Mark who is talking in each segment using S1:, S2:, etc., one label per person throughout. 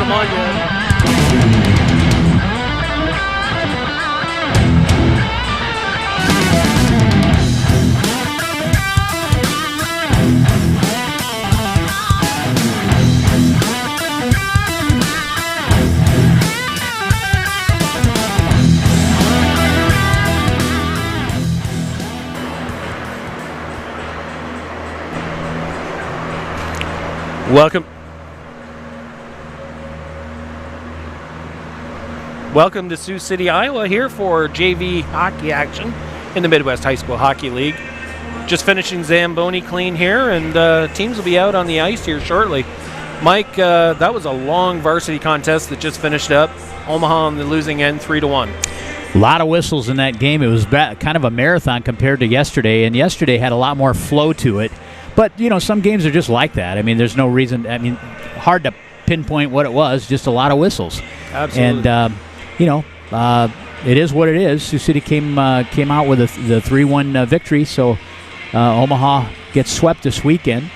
S1: come on yet. Welcome to Sioux City, Iowa, here for JV hockey action in the Midwest High School Hockey League. Just finishing Zamboni clean here, and teams will be out on the ice here shortly. Mike, that was a long varsity contest that just finished up. Omaha on the losing end, 3-1.
S2: A lot of whistles in that game. It was kind of a marathon compared to yesterday, and yesterday had a lot more flow to it. But, you know, some games are just like that. I mean, there's no reason. I mean, hard to pinpoint what it was, just a lot of whistles.
S1: Absolutely.
S2: And, it is what it is. Sioux City came out with the 3-1 victory, so Omaha gets swept this weekend.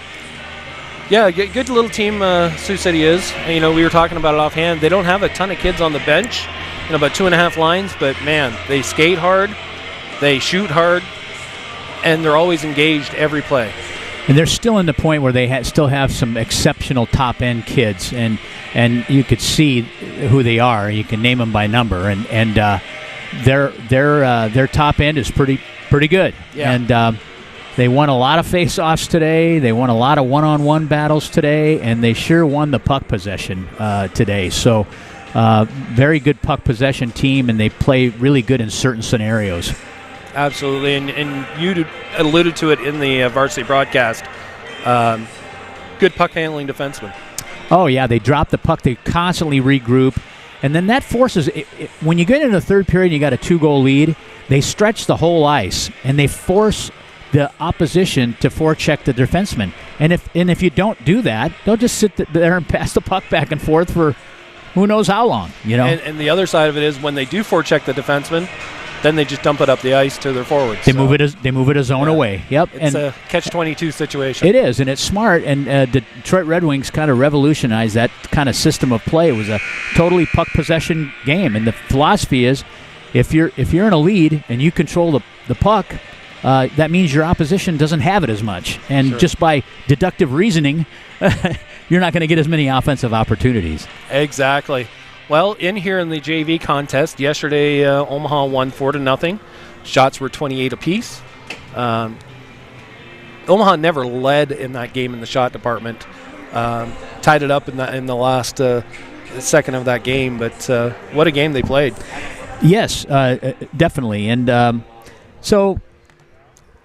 S1: Yeah, good little team Sioux City is. You know, we were talking about it offhand. They don't have a ton of kids on the bench, about 2.5 lines, but, man, they skate hard, they shoot hard, and they're always engaged every play.
S2: And they're still in the point where they still have some exceptional top-end kids, and you could see who they are. You can name them by number, and their top end is pretty good.
S1: Yeah.
S2: And they won a lot of face-offs today. They won a lot of one-on-one battles today, and they sure won the puck possession today. So very good puck possession team, and they play really good in certain scenarios.
S1: Absolutely, and you alluded to it in the varsity broadcast. Good puck handling defenseman.
S2: Oh, yeah, they drop the puck. They constantly regroup. And then that forces when you get into the third period and you got a 2-goal lead, they stretch the whole ice, and they force the opposition to forecheck the defenseman. And if you don't do that, they'll just sit there and pass the puck back and forth for who knows how long, you know.
S1: And the other side of it is when they do forecheck the defenseman, then they just dump it up the ice to their forwards.
S2: They move it a zone away. Yep,
S1: it's a catch-22 situation.
S2: It is, and it's smart. And Detroit Red Wings kind of revolutionized that kind of system of play. It was a totally puck possession game, and the philosophy is, if you're in a lead and you control the puck, that means your opposition doesn't have it as much. And
S1: Sure.
S2: Just by deductive reasoning, you're not going to get as many offensive opportunities.
S1: Exactly. Well, in here in the JV contest, yesterday Omaha won 4-0. Shots were 28 apiece. Omaha never led in that game in the shot department. Tied it up in the last second of that game, but what a game they played.
S2: Yes, definitely. And so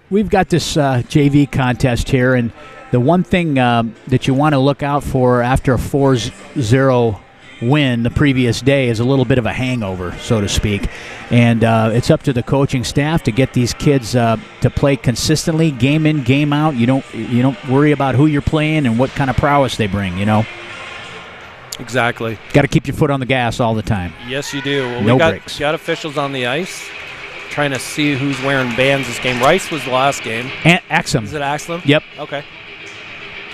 S2: we've got this JV contest here, and the one thing that you want to look out for after a 4-0 win the previous day is a little bit of a hangover, so to speak. And it's up to the coaching staff to get these kids to play consistently, game in, game out. You don't worry about who you're playing and what kind of prowess they bring, you know.
S1: Exactly.
S2: Got to keep your foot on the gas all the time.
S1: Yes, you do. Well,
S2: No breaks.
S1: We got officials on the ice trying to see who's wearing bands this game. Rice was the last game.
S2: And Axum.
S1: Is it Axum?
S2: Yep.
S1: Okay.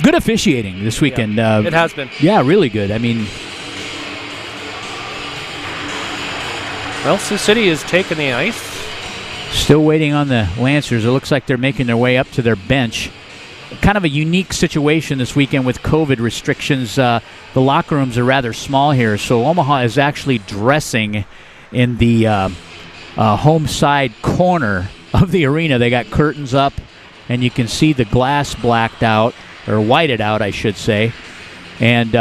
S2: Good officiating this weekend.
S1: Yeah, it has been.
S2: Yeah, really good. I mean,
S1: well, Sioux City is taking the ice.
S2: Still waiting on the Lancers. It looks like they're making their way up to their bench. Kind of a unique situation this weekend with COVID restrictions. The locker rooms are rather small here, so Omaha is actually dressing in the home side corner of the arena. They got curtains up, and you can see the glass blacked out, or whited out, I should say. And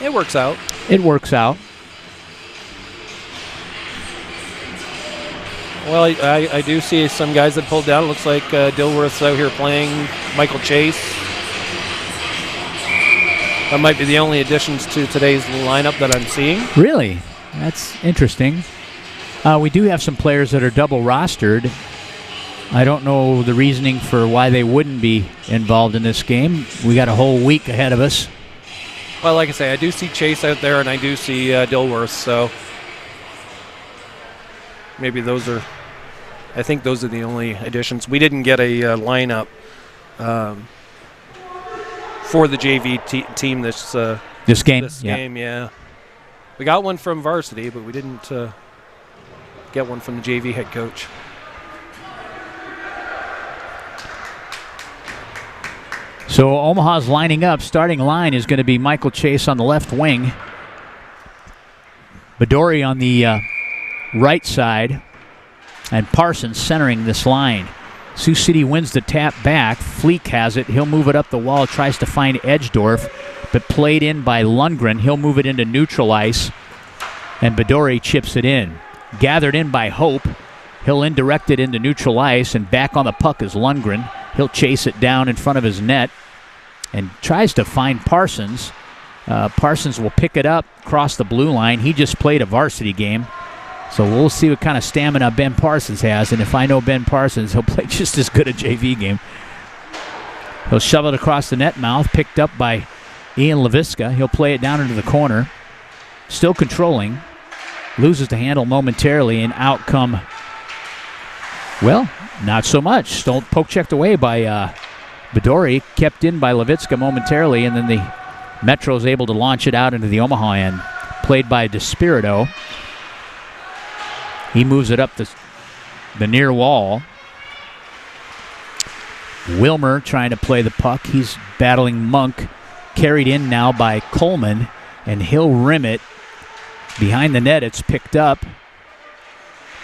S1: it works out.
S2: It works out.
S1: Well, I do see some guys that pulled down. It looks like Dilworth's out here playing. Michael Chase. That might be the only additions to today's lineup that I'm seeing.
S2: Really? That's interesting. We do have some players that are double rostered. I don't know the reasoning for why they wouldn't be involved in this game. We got a whole week ahead of us.
S1: Well, like I say, I do see Chase out there, and I do see Dilworth, so maybe those are, I think those are the only additions. We didn't get a lineup for the JV team this
S2: This game?
S1: This game, yeah. We got one from Varsity, but we didn't get one from the JV head coach.
S2: So Omaha's lining up. Starting line is going to be Michael Chase on the left wing. Badori on the right side. And Parsons centering this line. Sioux City wins the tap back. Fleek has it. He'll move it up the wall. Tries to find Edgedorf, but played in by Lundgren. He'll move it into neutral ice. And Badori chips it in. Gathered in by Hope. He'll indirect it into neutral ice. And back on the puck is Lundgren. He'll chase it down in front of his net and tries to find Parsons. Parsons will pick it up, cross the blue line. He just played a varsity game. So we'll see what kind of stamina Ben Parsons has. And if I know Ben Parsons, he'll play just as good a JV game. He'll shove it across the net mouth, picked up by Ian Leviska. He'll play it down into the corner. Still controlling. Loses the handle momentarily, and out come, well, not so much. Poke checked away by Badori, kept in by Levitska momentarily, and then the Metro's able to launch it out into the Omaha end. Played by DeSpirito. He moves it up the near wall. Wilmer trying to play the puck. He's battling Monk. Carried in now by Coleman, and he'll rim it. Behind the net, it's picked up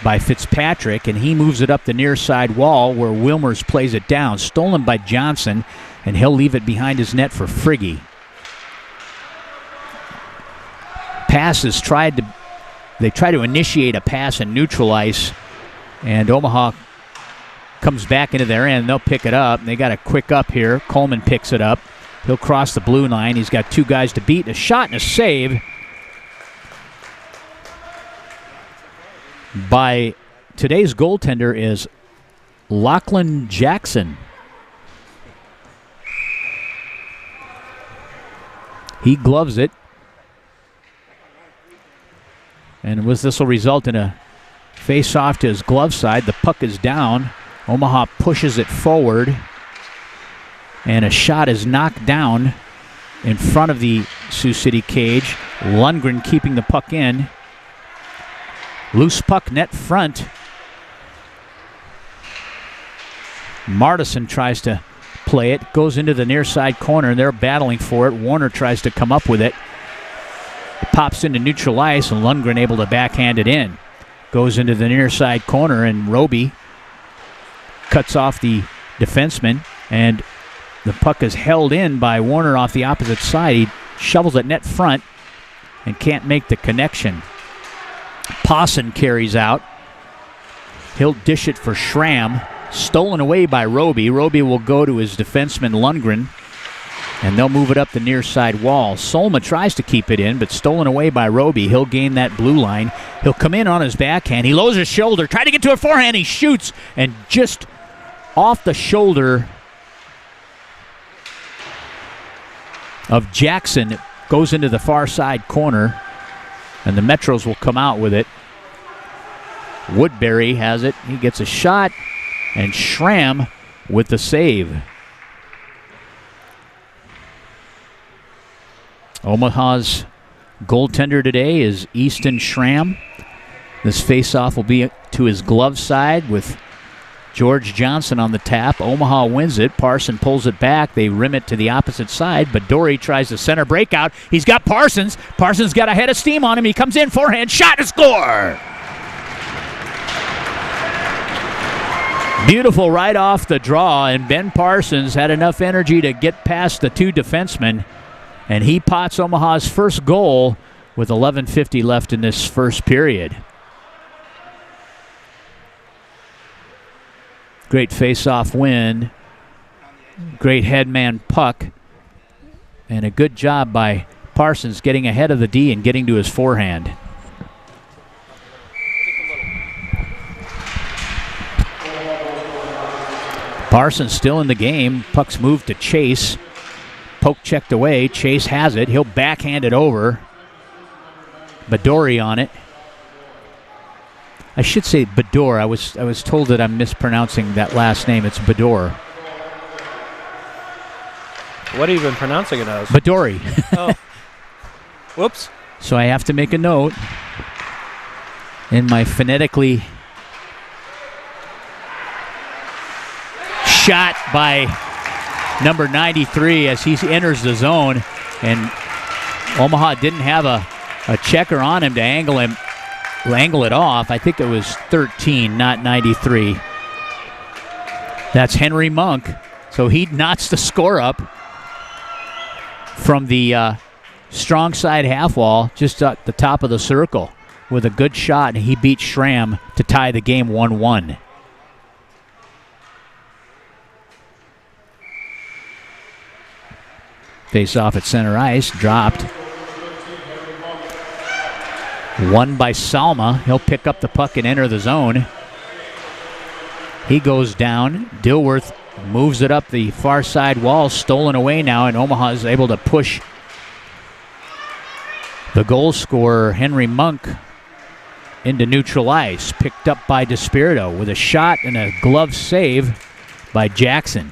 S2: by Fitzpatrick, and he moves it up the near side wall where Wilmers plays it down. Stolen by Johnson, and he'll leave it behind his net for Frigge. Passes they try to initiate a pass in neutral ice, and Omaha comes back into their end. They'll pick it up. They got a quick up here. Coleman picks it up. He'll cross the blue line. He's got two guys to beat. A shot and a save by today's goaltender is Lachlan Jackson. He gloves it. And this will result in a face-off to his glove side. The puck is down. Omaha pushes it forward. And a shot is knocked down in front of the Sioux City cage. Lundgren keeping the puck in. Loose puck net front. Martison tries to play it. Goes into the near side corner. They're battling for it. Warner tries to come up with it. It pops into neutral ice, and Lundgren able to backhand it in. Goes into the near side corner, and Roby cuts off the defenseman, and the puck is held in by Warner off the opposite side. He shovels it net front and can't make the connection. Pawson carries out. He'll dish it for Schramm. Stolen away by Roby. Roby will go to his defenseman Lundgren, and they'll move it up the near side wall. Solma tries to keep it in, but stolen away by Roby. He'll gain that blue line. He'll come in on his backhand. He lowers his shoulder, try to get to a forehand. He shoots, and just off the shoulder of Jackson, it goes into the far side corner, and the Metros will come out with it. Woodbury has it. He gets a shot, and Schramm with the save. Omaha's goaltender today is Easton Schramm. This faceoff will be to his glove side with George Johnson on the tap. Omaha wins it. Parson pulls it back. They rim it to the opposite side, but Dory tries the center breakout. He's got Parsons. Parsons got a head of steam on him. He comes in, forehand, shot, and score! Beautiful right off the draw, and Ben Parsons had enough energy to get past the two defensemen, and he pots Omaha's first goal with 11:50 left in this first period. Great face-off win. Great headman puck. And a good job by Parsons getting ahead of the D and getting to his forehand. Parsons still in the game. Puck's moved to Chase. Poke checked away. Chase has it. He'll backhand it over. Badori on it. I should say Bador. I was told that I'm mispronouncing that last name. It's Bador.
S1: What have you been pronouncing it as?
S2: Badori.
S1: Oh. Whoops.
S2: So I have to make a note in my phonetically shot by number 93 as he enters the zone. And Omaha didn't have a checker on him to angle it off. I think it was 13, not 93. That's Henry Monk. So he knots the score up from the strong side half wall just at the top of the circle with a good shot, and he beat Schramm to tie the game 1-1. Face off at center ice, dropped. Won by Salma. He'll pick up the puck and enter the zone. He goes down. Dilworth moves it up the far side wall, stolen away now, and Omaha is able to push the goal scorer, Henry Monk, into neutral ice. Picked up by DeSpirito with a shot and a glove save by Jackson.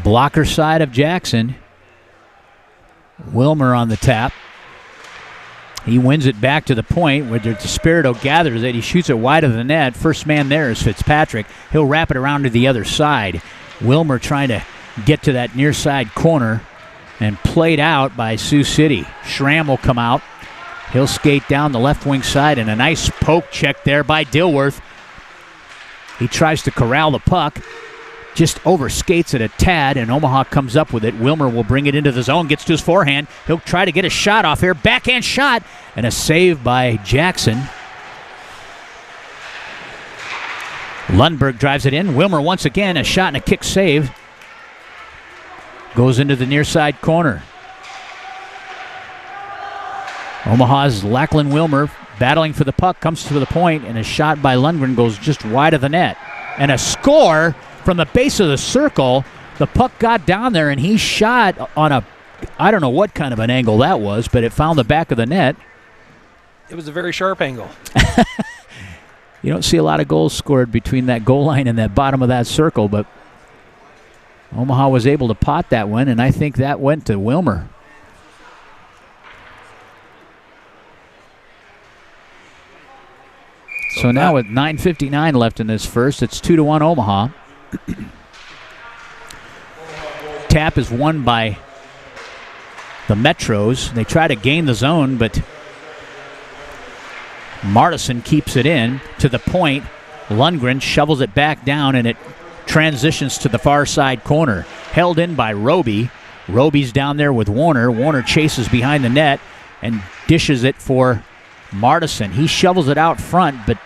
S2: Blocker side of Jackson. Wilmer on the tap. He wins it back to the point where DeSpirito gathers it. He shoots it wide of the net. First man there is Fitzpatrick. He'll wrap it around to the other side. Wilmer trying to get to that near side corner and played out by Sioux City. Schramm will come out. He'll skate down the left wing side, and a nice poke check there by Dilworth. He tries to corral the puck. Just overskates it a tad, and Omaha comes up with it. Wilmer will bring it into the zone, gets to his forehand. He'll try to get a shot off here. Backhand shot, and a save by Jackson. Lundberg drives it in. Wilmer once again, a shot and a kick save. Goes into the near side corner. Omaha's Lachlan Wilmer battling for the puck, comes to the point, and a shot by Lundgren goes just wide of the net. And a score from the base of the circle. The puck got down there, and he shot on a, I don't know what kind of an angle that was, but it found the back of the net.
S1: It was a very sharp angle.
S2: You don't see a lot of goals scored between that goal line and that bottom of that circle, but Omaha was able to pot that one, and I think that went to Wilmer. So now with 9:59 left in this first, it's 2-1 Omaha. Tap is won by the Metros. They try to gain the zone, but Martison keeps it in to the point. Lundgren shovels it back down, and it transitions to the far side corner. Held in by Roby. Roby's down there with Warner. Warner chases behind the net and dishes it for Martison. He shovels it out front, but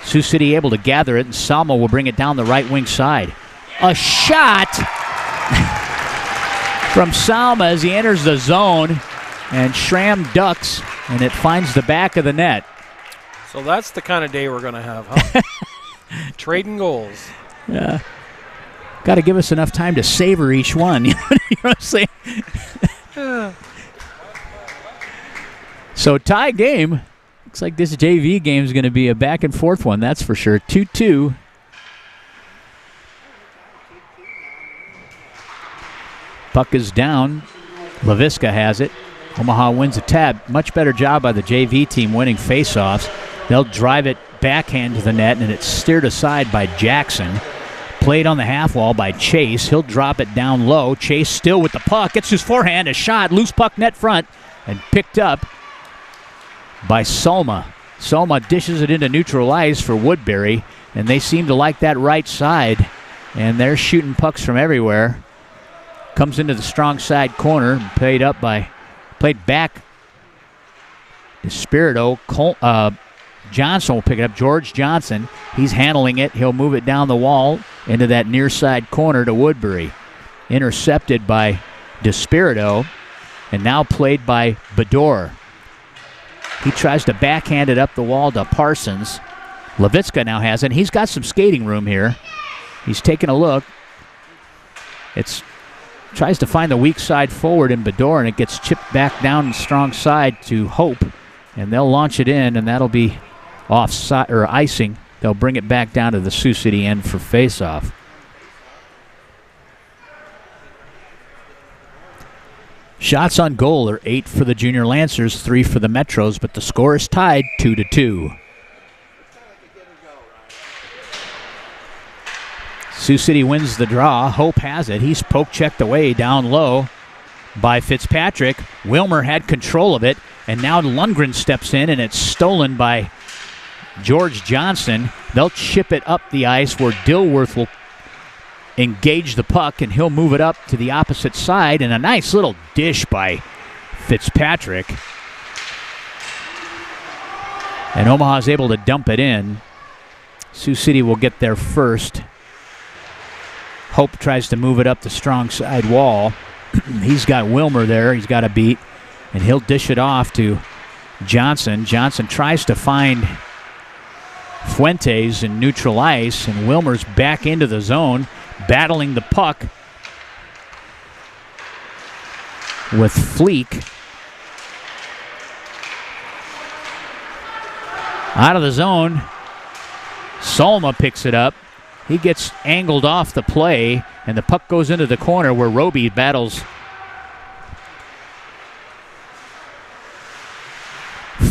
S2: Sioux City able to gather it, and Salma will bring it down the right wing side. A shot from Salma as he enters the zone, and Schramm ducks, and it finds the back of the net.
S1: So that's the kind of day we're going to have, huh? Trading goals.
S2: Yeah. Got to give us enough time to savor each one. You know what I'm saying? So tie game. Looks like this JV game is going to be a back and forth one, that's for sure. 2-2. Puck is down. LaVisca has it. Omaha wins a tab. Much better job by the JV team winning faceoffs. They'll drive it backhand to the net, and it's steered aside by Jackson. Played on the half wall by Chase. He'll drop it down low. Chase still with the puck. Gets his forehand. A shot. Loose puck net front. And picked up by Salma. Salma dishes it into neutral ice for Woodbury, and they seem to like that right side, and they're shooting pucks from everywhere. Comes into the strong side corner, played back. DeSpirito. Johnson will pick it up. George Johnson. He's handling it. He'll move it down the wall into that near side corner to Woodbury. Intercepted by DeSpirito, and now played by Bedore. He tries to backhand it up the wall to Parsons. Levitska now has it. He's got some skating room here. He's taking a look. Tries to find the weak side forward in Bedore, and it gets chipped back down the strong side to Hope, and they'll launch it in, and that'll be offside or icing. they'll bring it back down to the Sioux City end for faceoff. Shots on goal are 8 for the Junior Lancers, 3 for the Metros, but the score is tied 2-2. Sioux City wins the draw. Hope has it. He's poke-checked away down low by Fitzpatrick. Wilmer had control of it, and now Lundgren steps in, and it's stolen by George Johnson. They'll chip it up the ice where Dilworth will engage the puck, and he'll move it up to the opposite side, and a nice little dish by Fitzpatrick. And Omaha is able to dump it in. Sioux City will get there first. Hope tries to move it up the strong side wall. He's got Wilmer there. He's got a beat, and he'll dish it off to Johnson. Johnson tries to find Fuentes in neutral ice, and Wilmer's back into the zone, battling the puck with Fleek. Out of the zone, Solma picks it up. He gets angled off the play, and the puck goes into the corner where Roby battles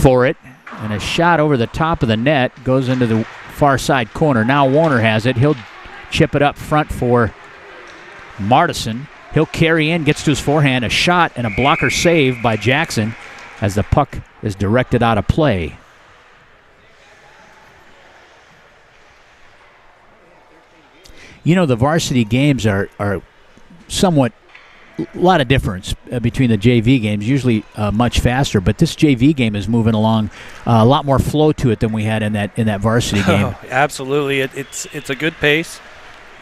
S2: for it. And a shot over the top of the net goes into the far side corner. Now Warner has it. He'll chip it up front for Martison. He'll carry in, gets to his forehand. A shot and a blocker save by Jackson as the puck is directed out of play. You know, the varsity games are somewhat, a lot of difference between the JV games, usually much faster, but this JV game is moving along, a lot more flow to it than we had in that varsity game.
S1: Oh, absolutely. It's a good pace.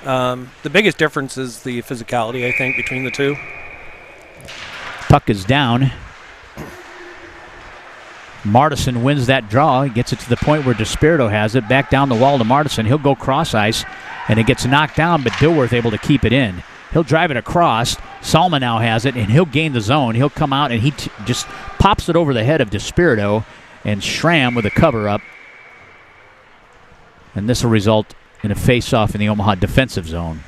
S1: The biggest difference is the physicality, I think, between the two.
S2: Puck is down. Martison wins that draw. He gets it to the point where Despirito has it. Back down the wall to Martison. He'll go cross ice, and it gets knocked down, but Dilworth able to keep it in. He'll drive it across. Salma now has it, and he'll gain the zone. He'll come out, and he just pops it over the head of Despirito, and Schramm with a cover-up. And this will result in a face-off in the Omaha defensive zone.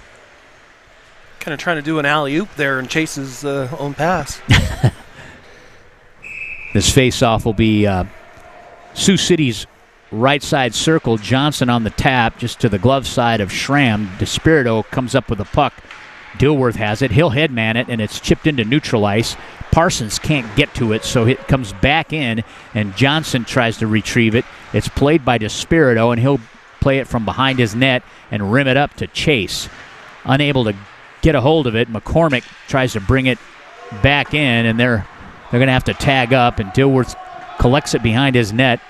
S1: Kind of trying to do an alley-oop there and chase his own pass.
S2: This face-off will be Sioux City's right side circle. Johnson on the tap, just to the glove side of Schramm. Despirito comes up with the puck. Dilworth has it. He'll headman it, and it's chipped into neutral ice. Parsons can't get to it, so it comes back in, and Johnson tries to retrieve it. It's played by Despirito, and he'll play it from behind his net and rim it up to Chase. Unable to get a hold of it, McCormick tries to bring it back in, and they're going to have to tag up, and Dilworth collects it behind his net.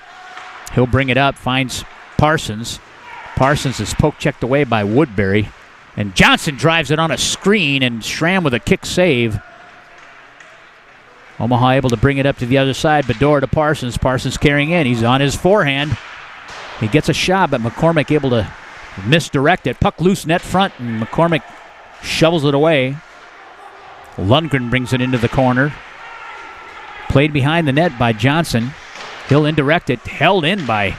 S2: He'll bring it up, finds Parsons. Parsons is poke-checked away by Woodbury, and Johnson drives it on a screen, and Schramm with a kick save. Omaha able to bring it up to the other side. Bedore to Parsons. Parsons carrying in. He's on his forehand. He gets a shot, but McCormick able to misdirect it. Puck loose net front, and McCormick shovels it away. Lundgren brings it into the corner. Played behind the net by Johnson. He'll indirect it. Held in by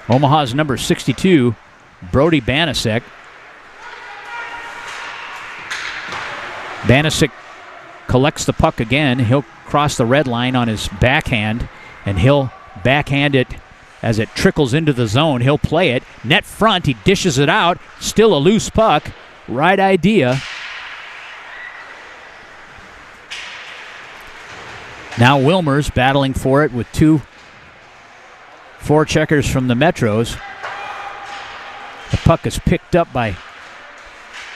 S2: Omaha's number 62, Brody Banasek. Banasek collects the puck again. He'll cross the red line on his backhand, and he'll backhand it as it trickles into the zone. He'll play it. Net front, he dishes it out. Still a loose puck. Right idea. Now Wilmer's battling for it with two forecheckers from the Metros. The puck is picked up by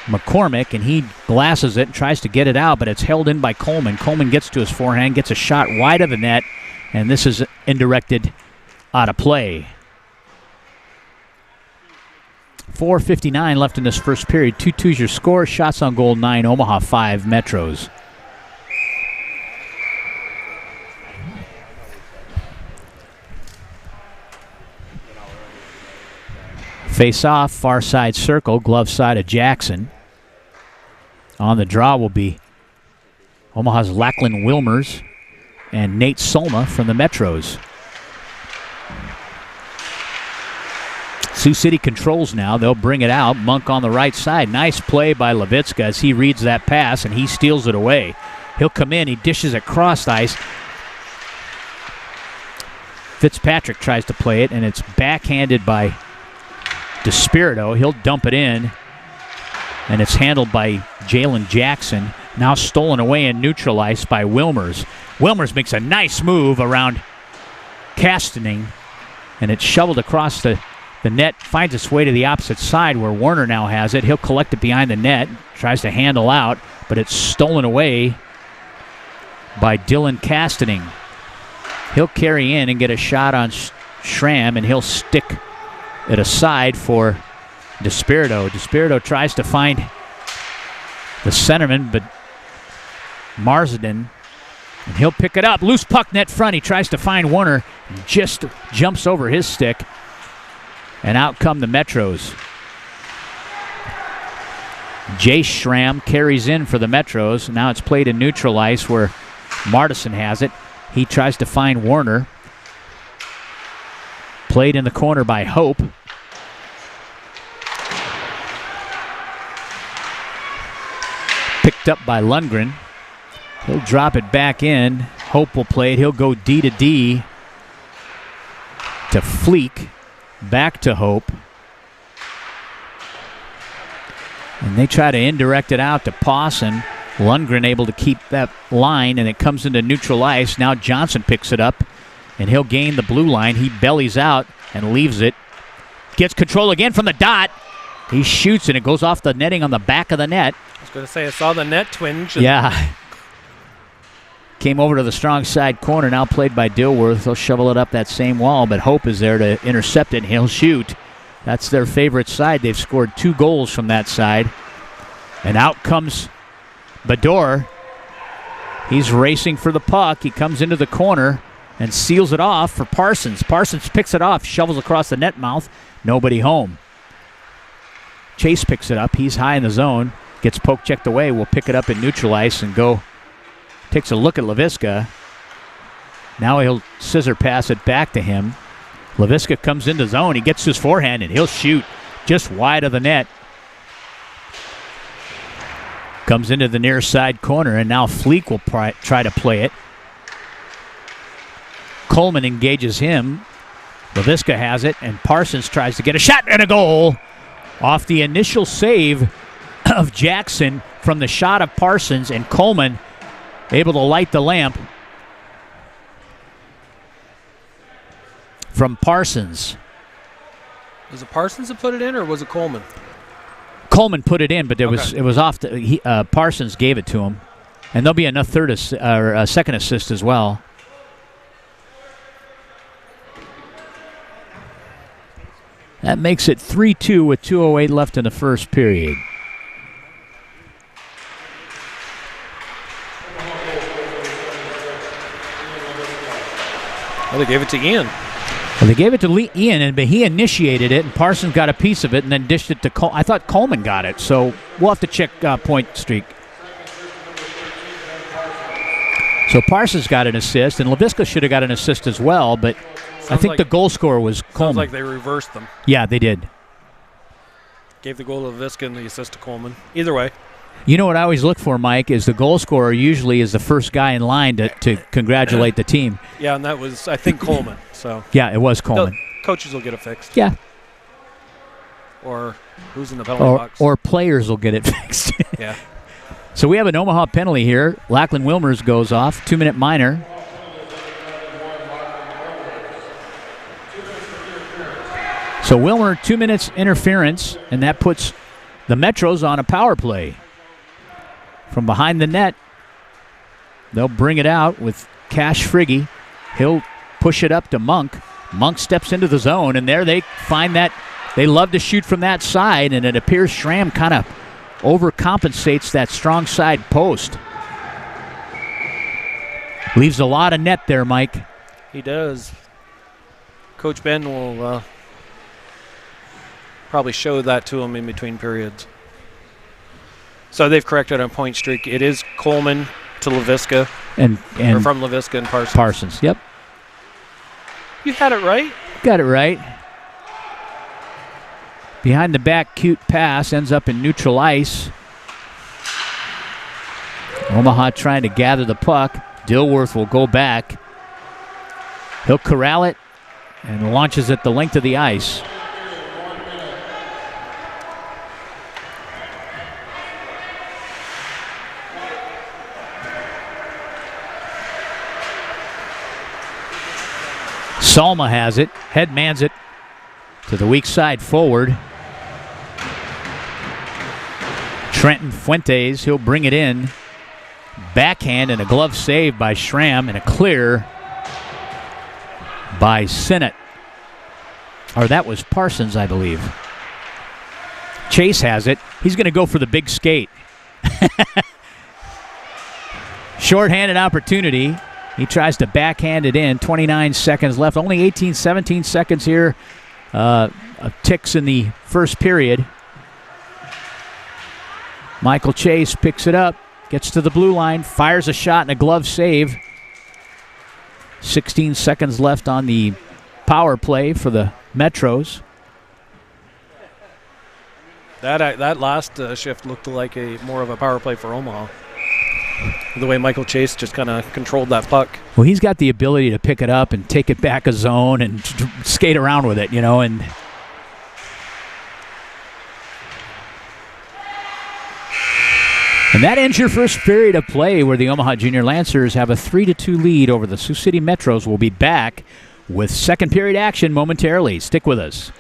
S2: McCormick, and he glasses it and tries to get it out, but it's held in by Coleman. Coleman gets to his forehand, gets a shot wide of the net, and this is indirected out of play. 4:59 left in this first period. 2-2's your score. Shots on goal 9, Omaha 5, Metros. Face off, far side circle, glove side of Jackson. On the draw will be Omaha's Lachlan Wilmers and Nate Solma from the Metros. Sioux City controls now. They'll bring it out. Monk on the right side. Nice play by Levitska as he reads that pass, and he steals it away. He'll come in. He dishes it cross ice. Fitzpatrick tries to play it, and it's backhanded by DeSpirito. He'll dump it in, and it's handled by Jalen Jackson. Now stolen away and neutralized by Wilmers. Wilmers makes a nice move around Castaning, and it's shoveled across the net, finds its way to the opposite side where Warner now has it. He'll collect it behind the net, tries to handle out, but it's stolen away by Dylan Castaning. He'll carry in and get a shot on Schramm, and he'll stick it aside for DeSpirito. DeSpirito tries to find the centerman, but Marsden, and he'll pick it up. Loose puck net front. He tries to find Warner, and just jumps over his stick, and out come the Metros. Jay Schramm carries in for the Metros. Now it's played in neutral ice where Martison has it. He tries to find Warner. Played in the corner by Hope. Picked up by Lundgren. He'll drop it back in. Hope will play it. He'll go D to D to Fleek. Back to Hope. And they try to indirect it out to Pawson. Lundgren able to keep that line, and it comes into neutral ice. Now Johnson picks it up, and he'll gain the blue line. He bellies out and leaves it. Gets control again from the dot. He shoots, and it goes off the netting on the back of the net.
S1: I was going to say, I saw the net twinge.
S2: Yeah. Came over to the strong side corner, now played by Dilworth. They'll shovel it up that same wall, but Hope is there to intercept it, and he'll shoot. That's their favorite side. They've scored 2 goals from that side. And out comes Bador. He's racing for the puck. He comes into the corner and seals it off for Parsons. Parsons picks it off, shovels across the net mouth. Nobody home. Chase picks it up. He's high in the zone. Gets poke checked away. Will pick it up in neutral ice and go. Takes a look at Leviska. Now he'll scissor pass it back to him. Leviska comes into zone. He gets his forehand and he'll shoot just wide of the net. Comes into the near side corner, and now Fleek will try to play it. Coleman engages him. Leviska has it, and Parsons tries to get a shot and a goal off the initial save of Jackson from the shot of Parsons, and Coleman able to light the lamp from Parsons.
S1: Was it Parsons that put it in, or was it Coleman?
S2: Coleman put it in, but it was off. Parsons gave it to him, and there'll be another second assist as well. That makes it 3-2 with 2:08 left in the first period.
S1: Well, they gave it to Ian.
S2: Well, they gave it to Ian, but he initiated it, and Parsons got a piece of it and then dished it to Coleman. I thought Coleman got it, so we'll have to check point streak. So Parsons got an assist, and Leviska should have got an assist as well, but I think the goal scorer was Coleman.
S1: Sounds like they reversed them.
S2: Yeah, they did.
S1: Gave the goal to Leviska and the assist to Coleman. Either way.
S2: You know what I always look for, Mike, is the goal scorer usually is the first guy in line to congratulate the team.
S1: Yeah, and that was, I think, Coleman. So
S2: yeah, it was Coleman.
S1: Coaches will get it fixed.
S2: Yeah.
S1: Or who's in the penalty box.
S2: Or players will get it fixed.
S1: Yeah.
S2: So we have an Omaha penalty here. Lachlan Wilmers goes off. 2-minute minor. So Wilmer, 2 minutes interference, and that puts the Metros on a power play. From behind the net, they'll bring it out with Cash Frigge. He'll push it up to Monk. Monk steps into the zone, and there they find that they love to shoot from that side, and it appears Schramm kind of overcompensates that strong side post. Leaves a lot of net there, Mike.
S1: He does. Coach Ben will probably show that to him in between periods. So they've corrected on point streak. It is Coleman to Leviska.
S2: And
S1: or from Leviska and Parsons.
S2: Parsons, yep.
S1: You had it right.
S2: Got it right. Behind the back, cute pass ends up in neutral ice. Omaha trying to gather the puck. Dilworth will go back. He'll corral it and launches it the length of the ice. Salma has it, headmans it to the weak side forward. Trenton Fuentes, he'll bring it in. Backhand and a glove save by Schramm and a clear by Sinnott. Or that was Parsons, I believe. Chase has it. He's going to go for the big skate. Short-handed opportunity. He tries to backhand it in. 29 seconds left. Only 18, 17 seconds here. Ticks in the first period. Michael Chase picks it up. Gets to the blue line. Fires a shot and a glove save. 16 seconds left on the power play for the Metros.
S1: That last shift looked like more of a power play for Omaha. The way Michael Chase just kind of controlled that puck.
S2: Well, he's got the ability to pick it up and take it back a zone and skate around with it, and that ends your first period of play where the Omaha Junior Lancers have a 3-2 lead over the Sioux City Metros. We'll be back with second period action momentarily. Stick with us.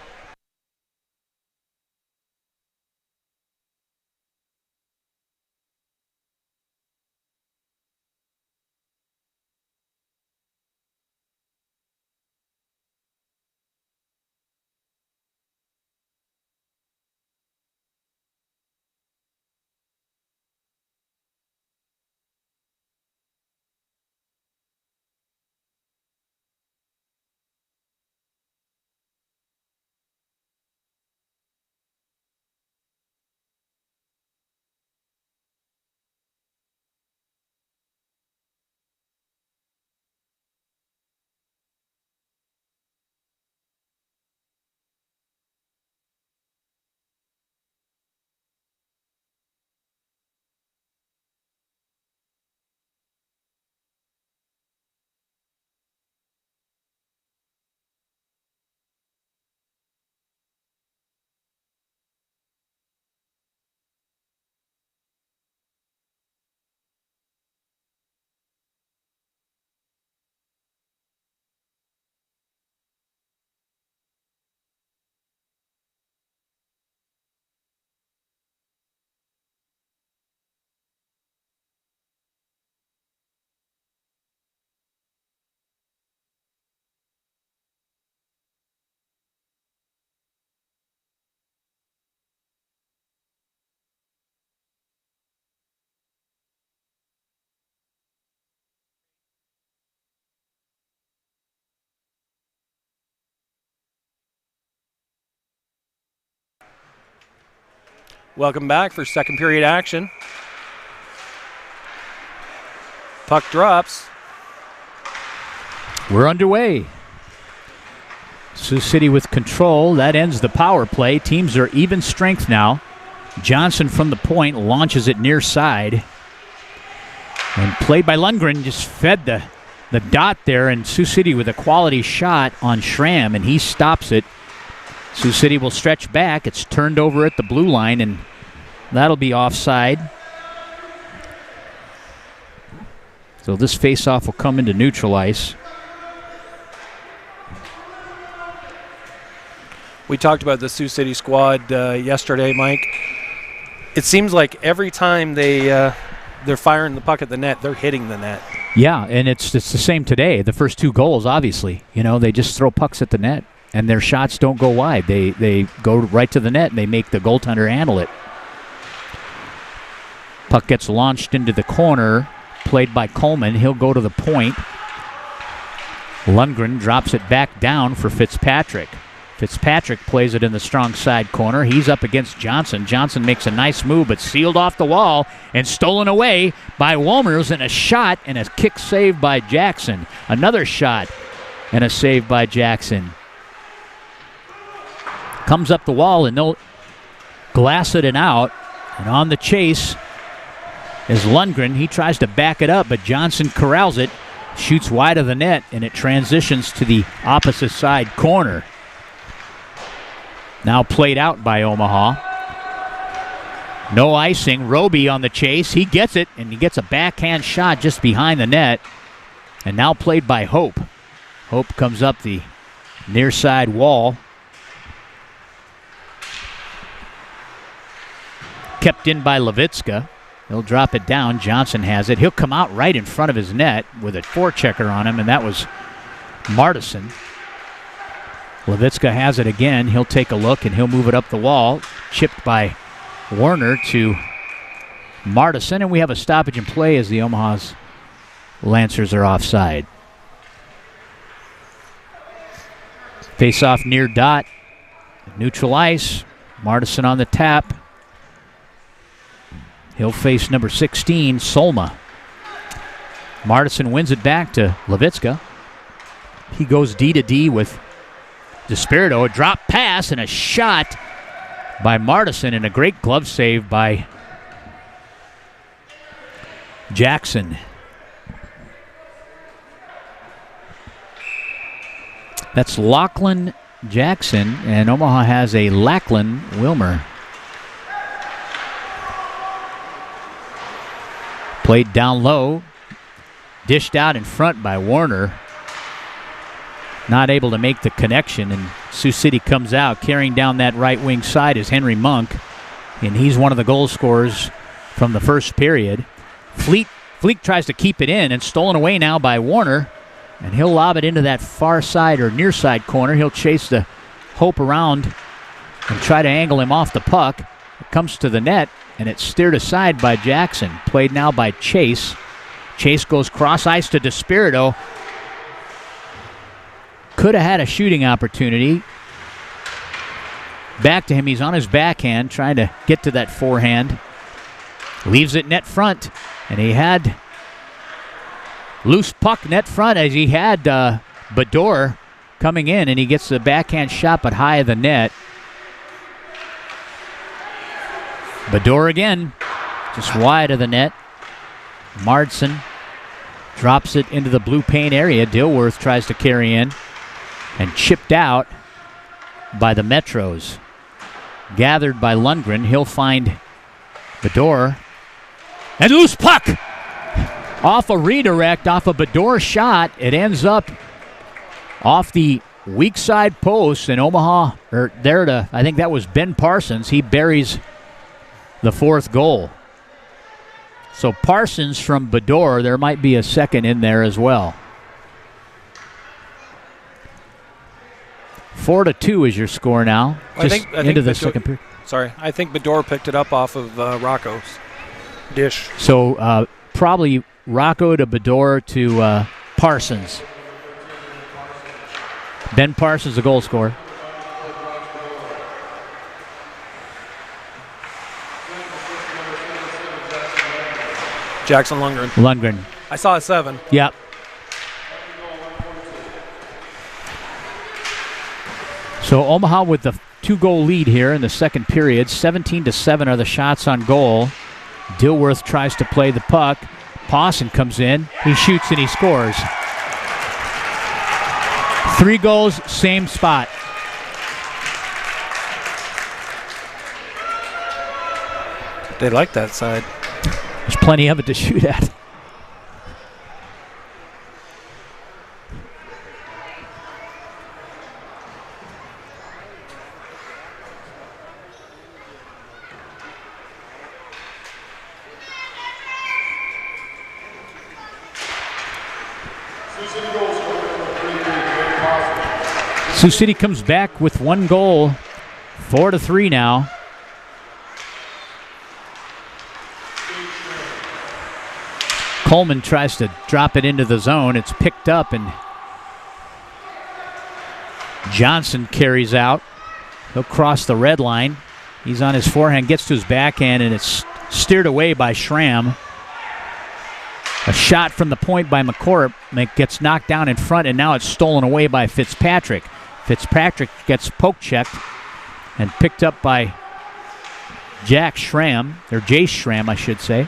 S1: Welcome back for second period action. Puck drops.
S2: We're underway. Sioux City with control. That ends the power play. Teams are even strength now. Johnson from the point launches it near side. And played by Lundgren, just fed the dot there, and Sioux City with a quality shot on Schramm, and he stops it. Sioux City will stretch back. It's turned over at the blue line, and that'll be offside. So this faceoff will come into neutral ice.
S1: We talked about the Sioux City squad yesterday, Mike. It seems like every time they're firing the puck at the net, they're hitting the net.
S2: Yeah, and it's the same today. The first two goals, obviously, they just throw pucks at the net, and their shots don't go wide. They go right to the net, and they make the goaltender handle it. Puck gets launched into the corner, played by Coleman. He'll go to the point. Lundgren drops it back down for Fitzpatrick. Fitzpatrick plays it in the strong side corner. He's up against Johnson. Johnson makes a nice move, but sealed off the wall and stolen away by Wolmers, and a shot and a kick save by Jackson. Another shot and a save by Jackson. Comes up the wall, and they'll glass it and out. And on the chase is Lundgren. He tries to back it up, but Johnson corrals it, shoots wide of the net, and it transitions to the opposite side corner. Now played out by Omaha. No icing. Roby on the chase. He gets it, and he gets a backhand shot just behind the net. And now played by Hope. Hope comes up the near side wall. Kept in by Levitska. He'll drop it down. Johnson has it. He'll come out right in front of his net with a forechecker on him, and that was Martison. Levitska has it again. He'll take a look, and he'll move it up the wall. Chipped by Warner to Martison, and we have a stoppage in play as the Omaha's Lancers are offside. Face off near dot. Neutral ice. Martison on the tap. He'll face number 16, Solma. Martison wins it back to Levitska. He goes D to D with DeSpirito. A drop pass and a shot by Martison, and a great glove save by Jackson. That's Lachlan Jackson, and Omaha has a Lachlan Wilmer. Played down low, dished out in front by Warner. Not able to make the connection, and Sioux City comes out. Carrying down that right wing side is Henry Monk, and he's one of the goal scorers from the first period. Fleet tries to keep it in, and stolen away now by Warner, and he'll lob it into that far side or near side corner. He'll chase the Hope around and try to angle him off the puck. It comes to the net, and it's steered aside by Jackson. Played now by Chase. Chase goes cross ice to DeSpirito. Could have had a shooting opportunity. Back to him. He's on his backhand, trying to get to that forehand. Leaves it net front, and he had loose puck net front as he had Bador coming in, and he gets the backhand shot, but high of the net. Bador again, just wide of the net. Martson drops it into the blue paint area. Dilworth tries to carry in, and chipped out by the Metros. Gathered by Lundgren. He'll find Bador. And loose puck! Off a redirect, off a Bador shot. It ends up off the weak side post, and Omaha, I think that was Ben Parsons. He buries the fourth goal. So Parsons from Bador, there might be a second in there as well. 4-2 is your score now.
S1: I think
S2: into the
S1: Bador,
S2: second period.
S1: Sorry, I think Bador picked it up off of Rocco's dish.
S2: So probably Rocco to Bador to Parsons. Ben Parsons, the goal scorer.
S1: Jackson Lundgren.
S2: Lundgren.
S1: I saw a 7.
S2: Yep. So Omaha with the 2-goal lead here in the second period. 17-7 are the shots on goal. Dilworth tries to play the puck. Pawson comes in. He shoots and he scores. 3 goals, same spot.
S1: They like that side.
S2: There's plenty of it to shoot at. Sioux City comes back with 1 goal. 4-3 now. Coleman tries to drop it into the zone. It's picked up, and Johnson carries out. He'll cross the red line. He's on his forehand, gets to his backhand, and it's steered away by Schramm. A shot from the point by McCormick gets knocked down in front, and now it's stolen away by Fitzpatrick. Fitzpatrick gets poke checked, and picked up by Jack Schramm, or Jay Schramm, I should say.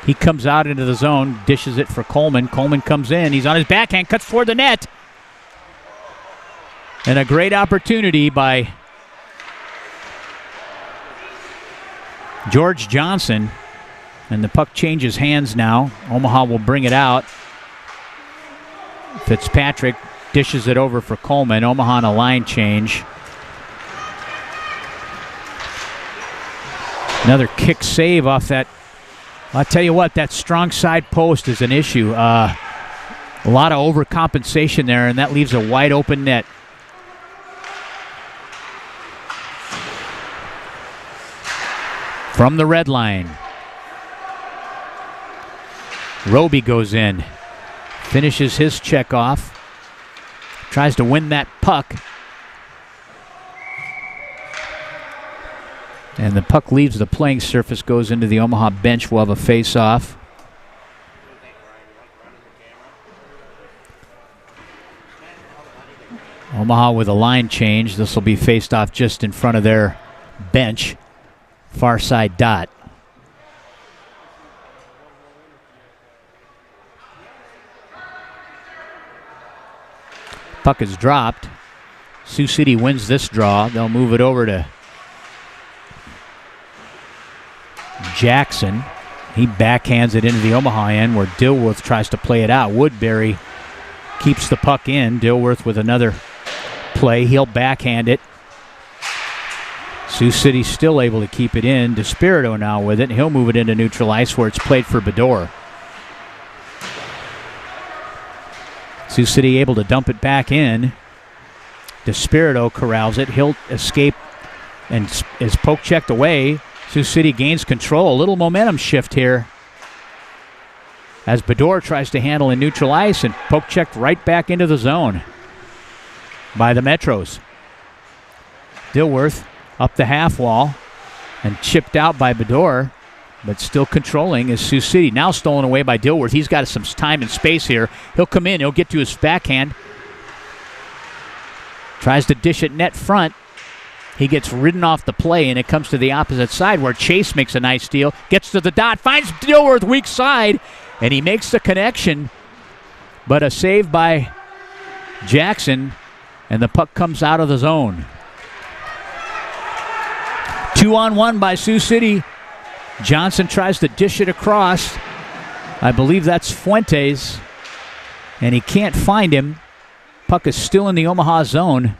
S2: He comes out into the zone, dishes it for Coleman. Coleman comes in. He's on his backhand, cuts toward the net. And a great opportunity by George Johnson. And the puck changes hands now. Omaha will bring it out. Fitzpatrick dishes it over for Coleman. Omaha on a line change. Another kick save off that. I'll tell you what, that strong side post is an issue. A lot of overcompensation there, and that leaves a wide open net. From the red line. Roby goes in. Finishes his check off. Tries to win that puck. And the puck leaves the playing surface, goes into the Omaha bench. We'll have a face-off. Omaha with a line change. This will be faced off just in front of their bench. Far side dot. Puck is dropped. Sioux City wins this draw. They'll move it over to Jackson. He backhands it into the Omaha end where Dilworth tries to play it out. Woodbury keeps the puck in. Dilworth with another play. He'll backhand it. Sioux City still able to keep it in. DeSpirito now with it. He'll move it into neutral ice where it's played for Bedore. Sioux City able to dump it back in. DeSpirito corrals it. He'll escape and is poke checked away. Sioux City gains control. A little momentum shift here as Bedore tries to handle in neutral ice and poke checked right back into the zone by the Metros. Dilworth up the half wall and chipped out by Bedore, but still controlling is Sioux City. Now stolen away by Dilworth. He's got some time and space here. He'll come in. He'll get to his backhand. Tries to dish it net front. He gets ridden off the play, and it comes to the opposite side where Chase makes a nice steal. Gets to the dot, finds Dilworth weak side, and he makes the connection. But a save by Jackson, and the puck comes out of the zone. 2-on-1 by Sioux City. Johnson tries to dish it across. I believe that's Fuentes, and he can't find him. Puck is still in the Omaha zone.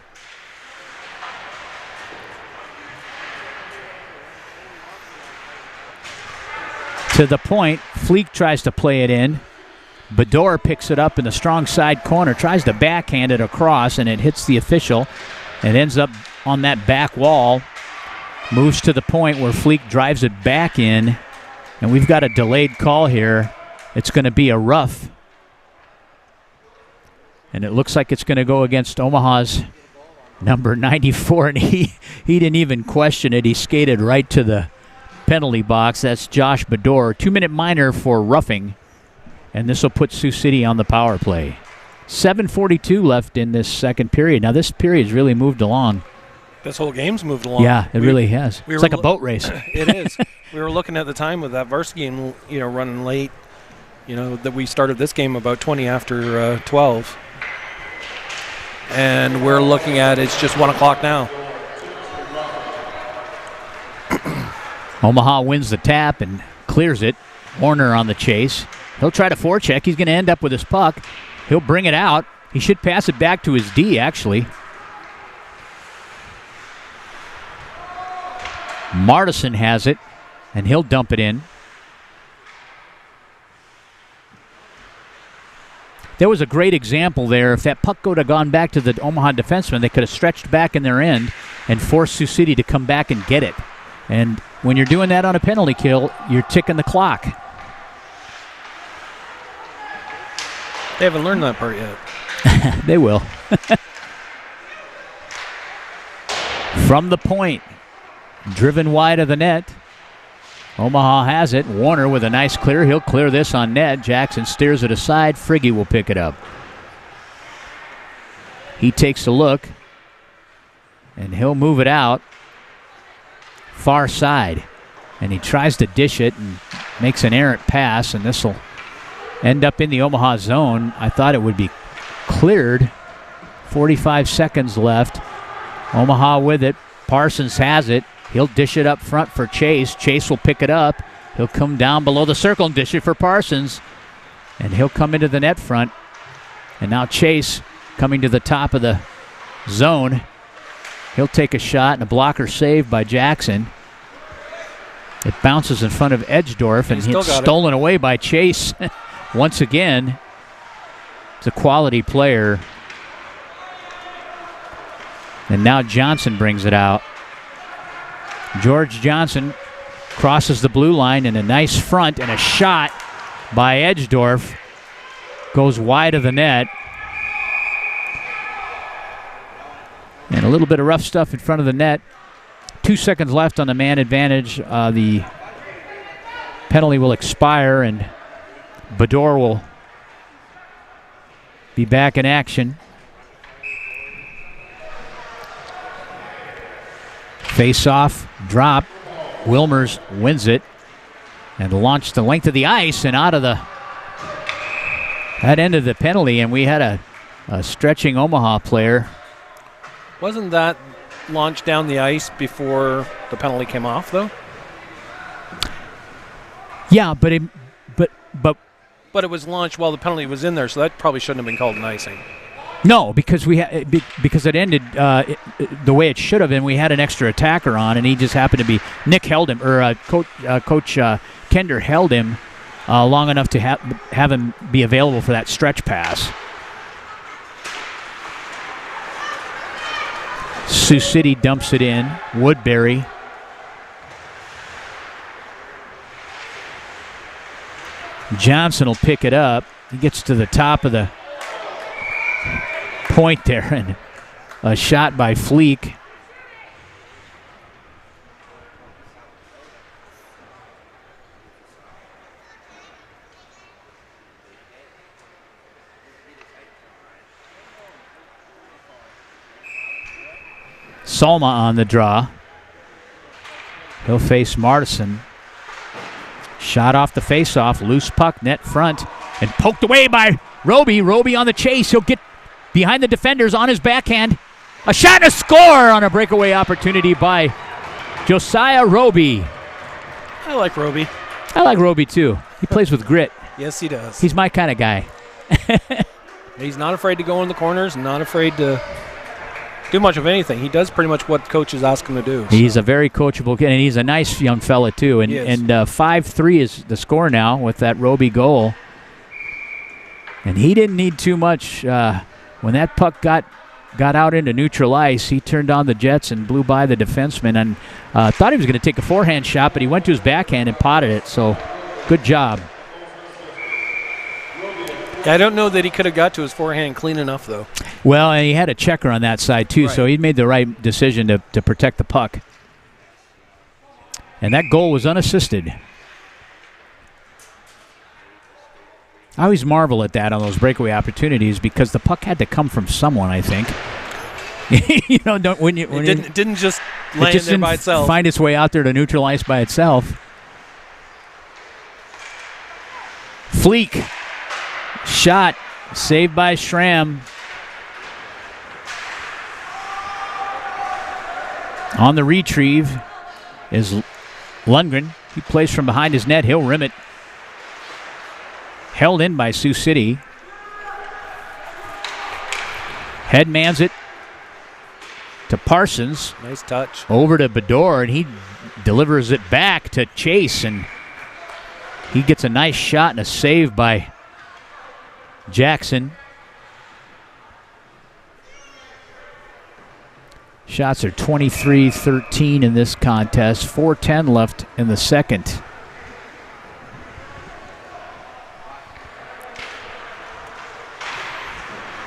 S2: To the point, Fleek tries to play it in. Bedore picks it up in the strong side corner, tries to backhand it across, and it hits the official. It ends up on that back wall. Moves to the point where Fleek drives it back in, and we've got a delayed call here. It's going to be a rough. And it looks like it's going to go against Omaha's number 94, and he didn't even question it. He skated right to the penalty box. That's Josh Bedore. 2-minute minor for roughing, and this will put Sioux City on the power play. 7:42 left in this second period. Now this period's really moved along.
S1: This whole game's moved along.
S2: Yeah, it really has. It's like a boat race.
S1: It is. We were looking at the time with that Varsity game, running late. That we started this game about 20 after 12. And we're looking at it's just 1 o'clock now.
S2: Omaha wins the tap and clears it. Warner on the chase. He'll try to forecheck. He's going to end up with his puck. He'll bring it out. He should pass it back to his D, actually. Martison has it, and he'll dump it in. There was a great example there. If that puck would have gone back to the Omaha defenseman, they could have stretched back in their end and forced Sioux City to come back and get it. And when you're doing that on a penalty kill, you're ticking the clock.
S1: They haven't learned that part yet.
S2: They will. From the point, driven wide of the net. Omaha has it. Warner with a nice clear. He'll clear this on net. Jackson steers it aside. Frigge will pick it up. He takes a look, and he'll move it out. far side. And he tries to dish it and makes an errant pass, and this will end up in the Omaha zone. I thought it would be cleared. 45 seconds left. Omaha with it. Parsons has it. He'll dish it up front for Chase. Chase will pick it up. He'll come down below the circle and dish it for Parsons. And he'll come into the net front. And now Chase coming to the top of the zone. He'll take a shot, and a blocker saved by Jackson. It bounces in front of Edgedorf, and it's stolen away by Chase. Once again, it's a quality player. And now Johnson brings it out. George Johnson crosses the blue line, and a nice front and a shot by Edgedorf. Goes wide of the net. And a little bit of rough stuff in front of the net. 2 seconds left on the man advantage. The penalty will expire, and Bador will be back in action. Face-off, drop. Wilmers wins it and launched the length of the ice and out of that end of the penalty, and we had a stretching Omaha player.
S1: Wasn't that launched down the ice before the penalty came off, though?
S2: Yeah, but it
S1: was launched while the penalty was in there, so that probably shouldn't have been called an icing.
S2: No, because because it ended the way it should have been. We had an extra attacker on, and he just happened to be Nick held him, or Coach Kender held him long enough to have him be available for that stretch pass. Sioux City dumps it in. Woodbury. Johnson will pick it up. He gets to the top of the point there, and a shot by Fleek. Salma on the draw. He'll face Martison. Shot off the face-off. Loose puck, net front. And poked away by Roby. Roby on the chase. He'll get behind the defenders on his backhand. A shot and a score on a breakaway opportunity by Josiah Roby.
S1: I like Roby.
S2: I like Roby too. He plays with grit.
S1: Yes, he does.
S2: He's my kind of guy.
S1: He's not afraid to go in the corners, not afraid to do much of anything. He does pretty much what coaches ask him to do.
S2: He's a very coachable kid, and he's a nice young fella too. And 5-3 is the score now with that Roby goal. And he didn't need too much. When that puck got out into neutral ice, he turned on the jets and blew by the defenseman, and thought he was going to take a forehand shot, but he went to his backhand and potted it. So good job.
S1: I don't know that he could have got to his forehand clean enough, though.
S2: Well, and he had a checker on that side, too,
S1: right.
S2: So he made the right decision to protect the puck. And that goal was unassisted. I always marvel at that on those breakaway opportunities because the puck had to come from someone, I think.
S1: It didn't just land there by itself.
S2: Find its way out there to neutral ice by itself. Fleek. Shot. Saved by Schramm. On the retrieve is Lundgren. He plays from behind his net. He'll rim it. Held in by Sioux City. Headmans it to Parsons.
S1: Nice touch.
S2: Over to Bador, and he delivers it back to Chase, and he gets a nice shot and a save by Jackson. Shots are 23-13 in this contest. 4:10 left in the second.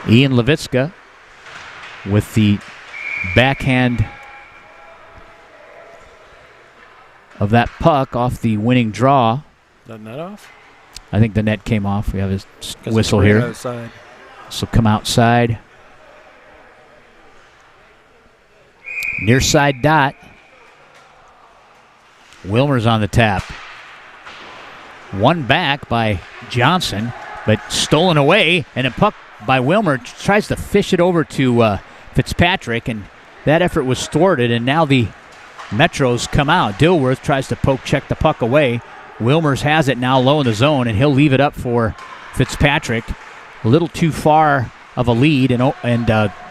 S2: Ian Levitska with the backhand of that puck off the winning draw.
S1: That net off?
S2: I think the net came off. We have his whistle here.
S1: Outside.
S2: This will come outside. Near side dot. Wilmer's on the tap. One back by Johnson, but stolen away, and a puck by Wilmer tries to fish it over to Fitzpatrick, and that effort was thwarted, and now the Metros come out. Dilworth tries to check the puck away. Wilmers has it now low in the zone, and he'll leave it up for Fitzpatrick. A little too far of a lead, and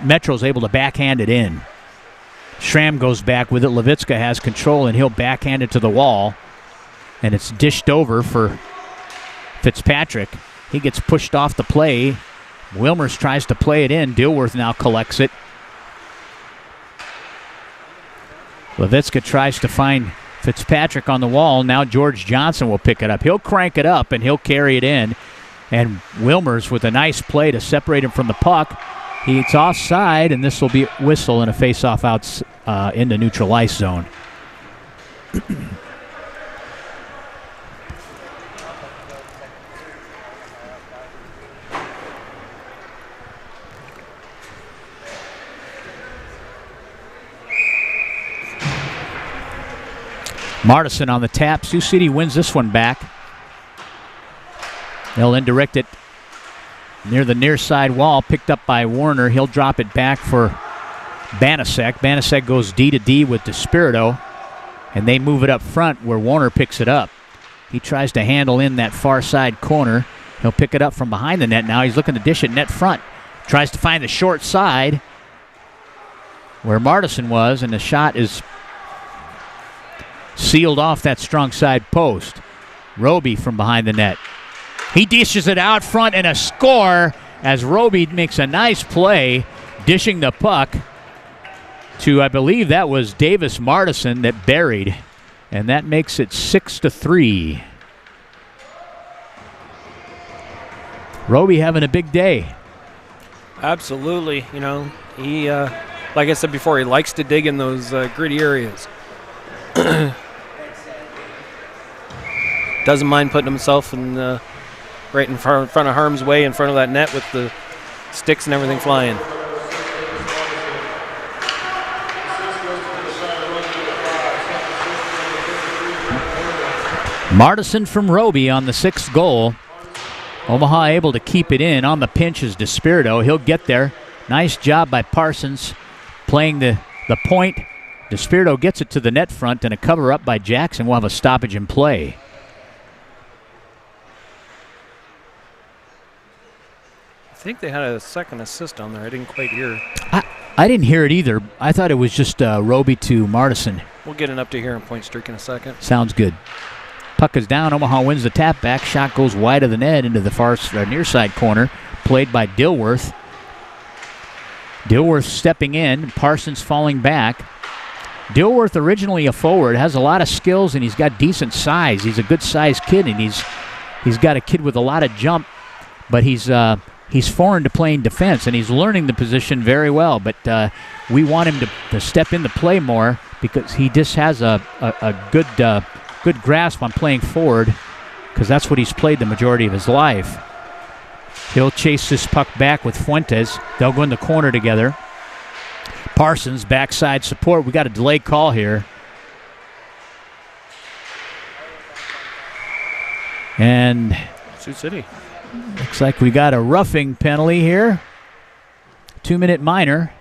S2: Metro's able to backhand it in. Schramm goes back with it. Levitska has control, and he'll backhand it to the wall. And it's dished over for Fitzpatrick. He gets pushed off the play. Wilmers tries to play it in. Dilworth now collects it. Levitska tries to find Fitzpatrick on the wall. Now George Johnson will pick it up. He'll crank it up, and he'll carry it in. And Wilmers with a nice play to separate him from the puck. It's offside, and this will be a whistle and a face-off out in the neutral ice zone. Martison on the tap. Sioux City wins this one back. They'll indirect it near the near side wall, picked up by Warner. He'll drop it back for Banasek. Banasek goes D to D with DeSpirito, and they move it up front where Warner picks it up. He tries to handle in that far side corner. He'll pick it up from behind the net now. He's looking to dish it net front. Tries to find the short side where Martison was, and the shot is sealed off that strong side post. Roby from behind the net. He dishes it out front, and a score as Roby makes a nice play, dishing the puck to, I believe that was Davis Martison that buried, and that makes it 6-3. Roby having a big day.
S1: Absolutely. You know, he, like I said before, he likes to dig in those gritty areas. Doesn't mind putting himself in right in front of harm's way, in front of that net with the sticks and everything flying.
S2: Martison from Roby on the 6th goal. Omaha able to keep it in. On the pinch is DeSpirito. He'll get there. Nice job by Parsons playing the point. DeSpirito gets it to the net front, and a cover up by Jackson. We'll have a stoppage in play.
S1: I think they had a second assist on there. I didn't quite hear.
S2: I didn't hear it either. I thought it was just Roby to Martison.
S1: We'll get an up to here and point streak in a second.
S2: Sounds good. Puck is down. Omaha wins the tap back. Shot goes wide of the net into the far near side corner. Played by Dilworth. Dilworth stepping in. Parsons falling back. Dilworth, originally a forward, has a lot of skills, and he's got decent size. He's a good-sized kid, and he's got a kid with a lot of jump, but he's foreign to playing defense, and he's learning the position very well. But we want him to step into play more because he just has a good grasp on playing forward, because that's what he's played the majority of his life. He'll chase this puck back with Fuentes. They'll go in the corner together. Parsons, backside support. We got a delay call here. And
S1: Sioux City.
S2: Looks like we got a roughing penalty here. 2-minute minor.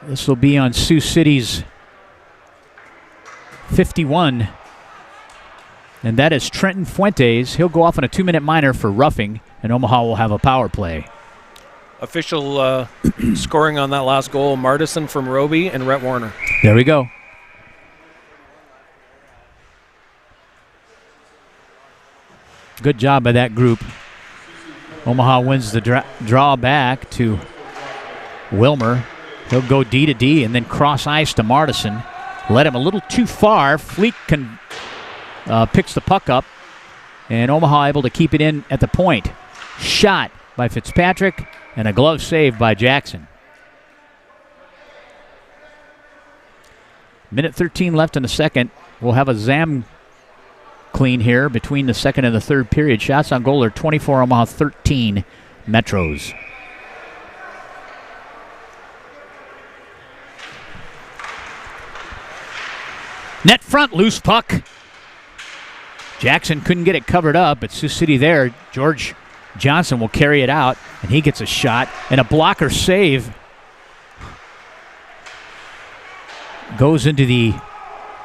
S2: This will be on Sioux City's 51. And that is Trenton Fuentes. He'll go off on a 2-minute minor for roughing, and Omaha will have a power play.
S1: Official scoring on that last goal, Martison from Roby and Rhett Warner.
S2: There we go. Good job by that group. Omaha wins the draw back to Wilmer. He'll go D to D and then cross ice to Martison. Led him a little too far. Fleek picks the puck up, and Omaha able to keep it in at the point. Shot by Fitzpatrick and a glove save by Jackson. Minute 13 left in the second. We'll have a Zam clean here between the second and the third period. Shots on goal are 24 Omaha, 13 Metros. Net front, loose puck. Jackson couldn't get it covered up, but Sioux City there, George Johnson will carry it out, and he gets a shot, and a blocker save. Goes into the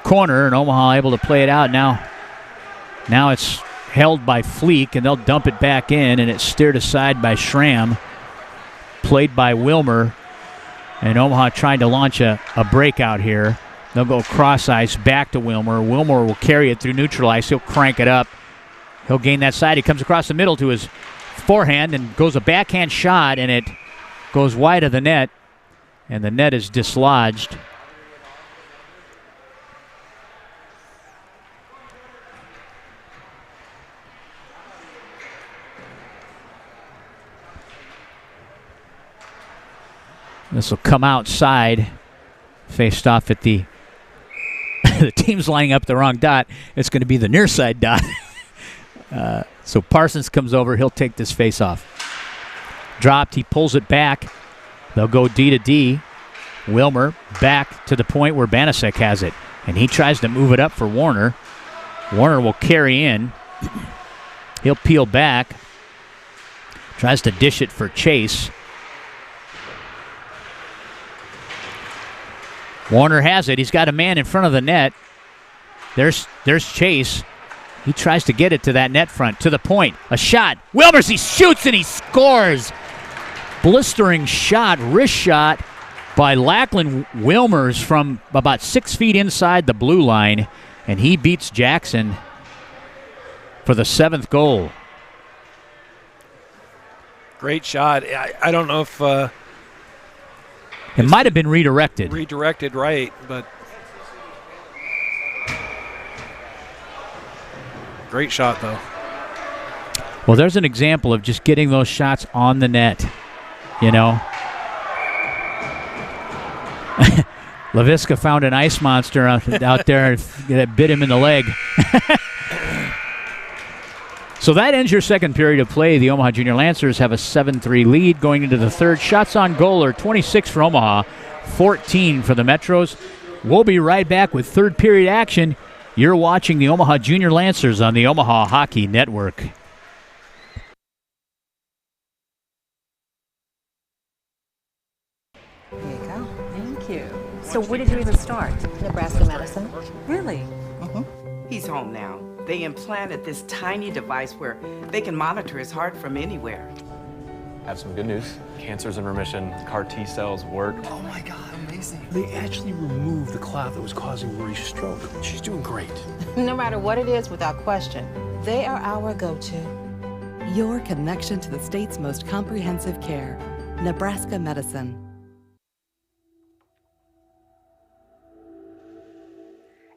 S2: corner, and Omaha able to play it out. Now it's held by Fleek, and they'll dump it back in, and it's steered aside by Schramm. Played by Wilmer, and Omaha trying to launch a breakout here. They'll go cross ice back to Wilmer. Wilmer will carry it through neutral ice. He'll crank it up. He'll gain that side. He comes across the middle to his forehand and goes a backhand shot, and it goes wide of the net, and the net is dislodged. This will come outside. Faced off at the the team's lining up the wrong dot. It's going to be the near side dot. So Parsons comes over. He'll take this face off. Dropped. He pulls it back. They'll go D to D. Wilmer back to the point where Banasek has it. And he tries to move it up for Warner. Warner will carry in. He'll peel back. Tries to dish it for Chase. Warner has it. He's got a man in front of the net. There's Chase. He tries to get it to that net front, to the point. A shot. Wilmers, he shoots and he scores. Blistering shot, wrist shot by Lachlan Wilmers from about 6 feet inside the blue line. And he beats Jackson for the 7th goal.
S1: Great shot. I don't know if...
S2: it might have been redirected.
S1: Redirected, right, but great shot, though.
S2: Well, there's an example of just getting those shots on the net, you know. LaVisca found an ice monster out there that bit him in the leg. So that ends your second period of play. The Omaha Junior Lancers have a 7-3 lead going into the third. Shots on goal are 26 for Omaha, 14 for the Metros. We'll be right back with third period action. You're watching the Omaha Junior Lancers on the Omaha Hockey Network.
S3: Here you go. Thank you. So where did you even start?
S4: Nebraska Medicine.
S3: Really?
S5: He's home now. They implanted this tiny device where they can monitor his heart from anywhere.
S6: I have some good news. Cancer's in remission. CAR T cells work.
S7: Oh my God, amazing. They actually removed the clot that was causing Marie's stroke. She's doing great.
S4: No matter what it is, without question, they are our go-to.
S8: Your connection to the state's most comprehensive care. Nebraska Medicine.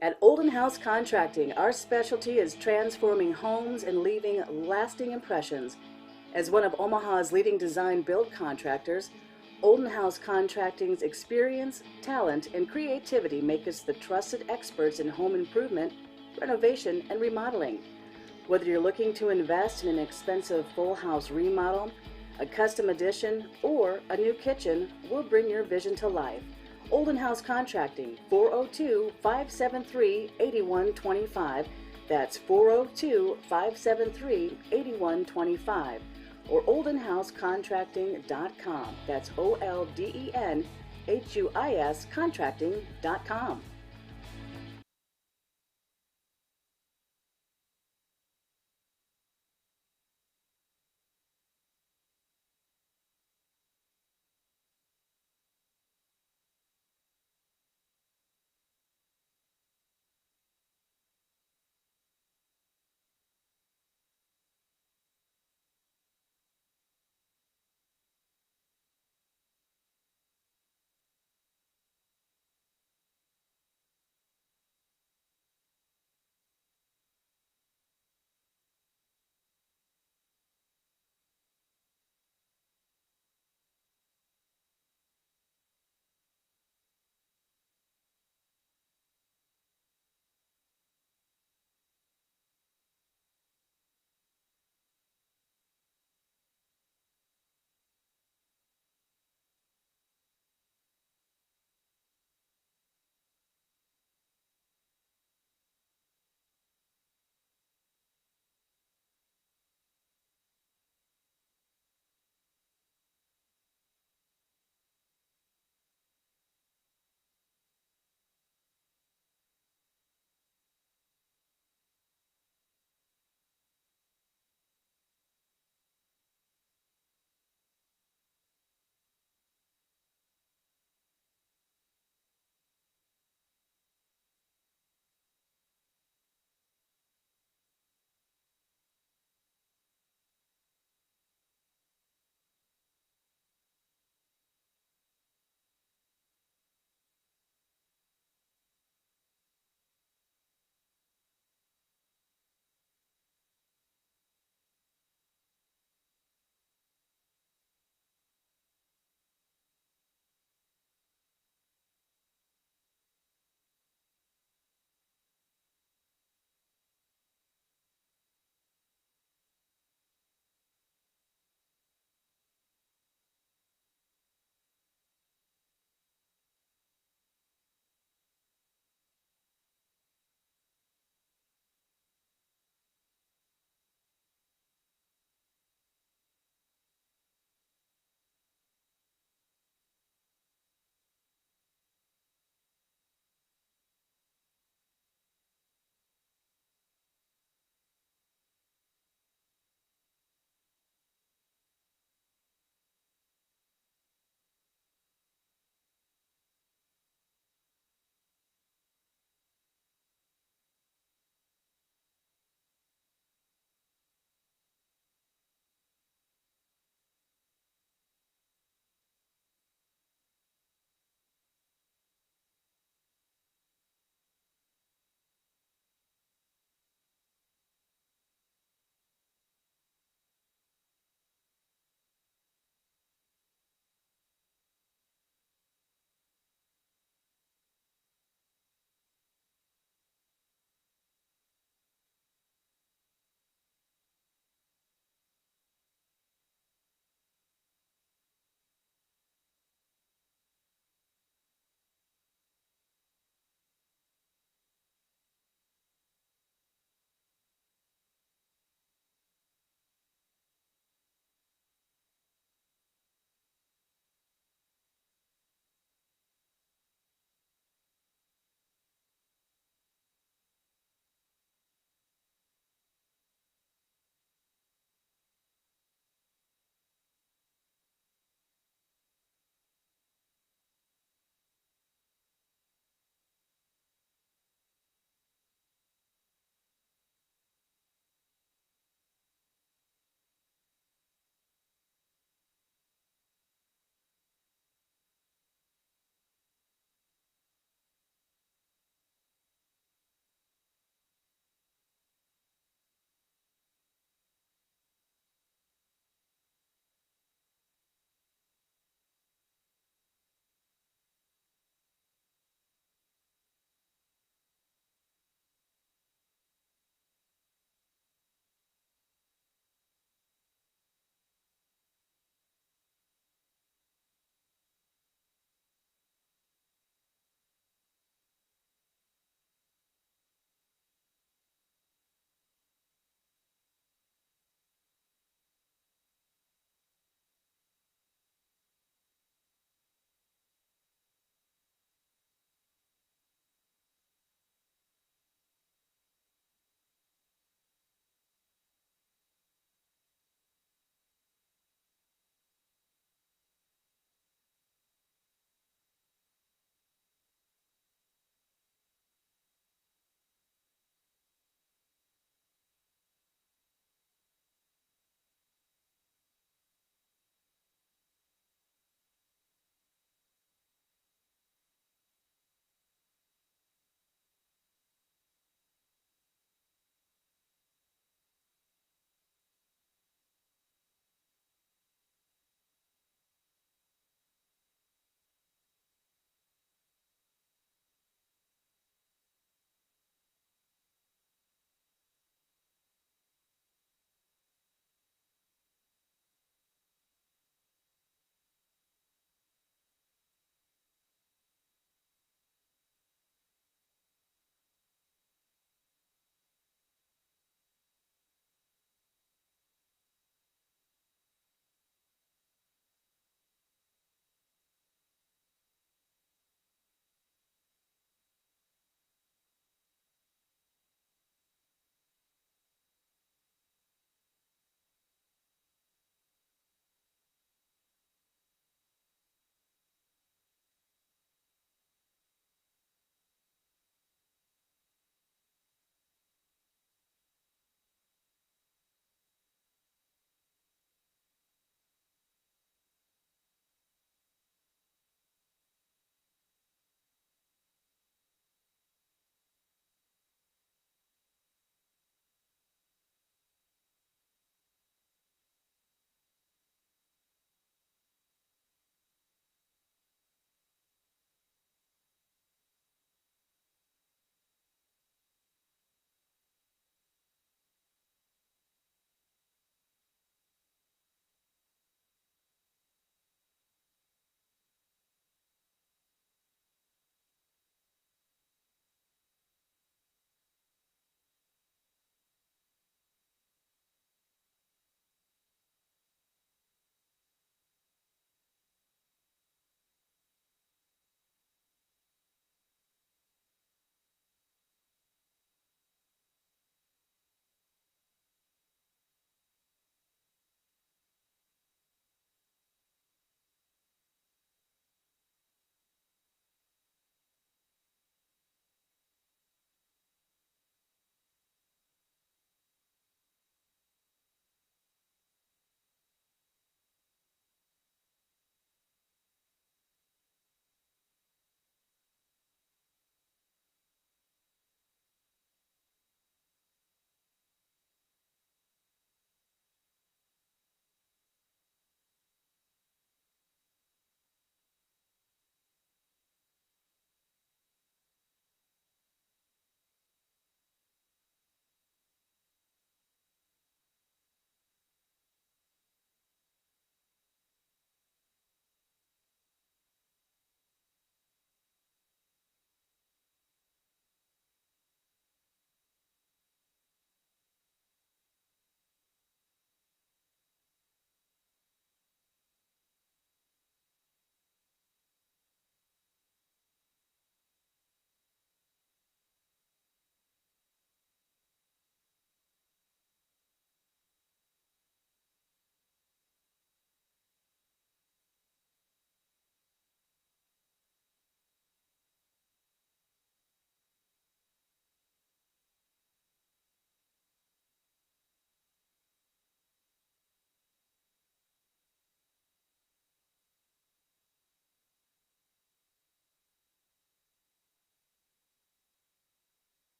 S9: At Olden House Contracting, our specialty is transforming homes and leaving lasting impressions. As one of Omaha's leading design build contractors, Olden House Contracting's experience, talent, and creativity make us the trusted experts in home improvement, renovation, and remodeling. Whether you're looking to invest in an expensive full house remodel, a custom addition, or a new kitchen, we'll bring your vision to life. Olden House Contracting, 402-573-8125. That's 402-573-8125. Or oldenhousecontracting.com. That's OLDENHUIS contracting.com.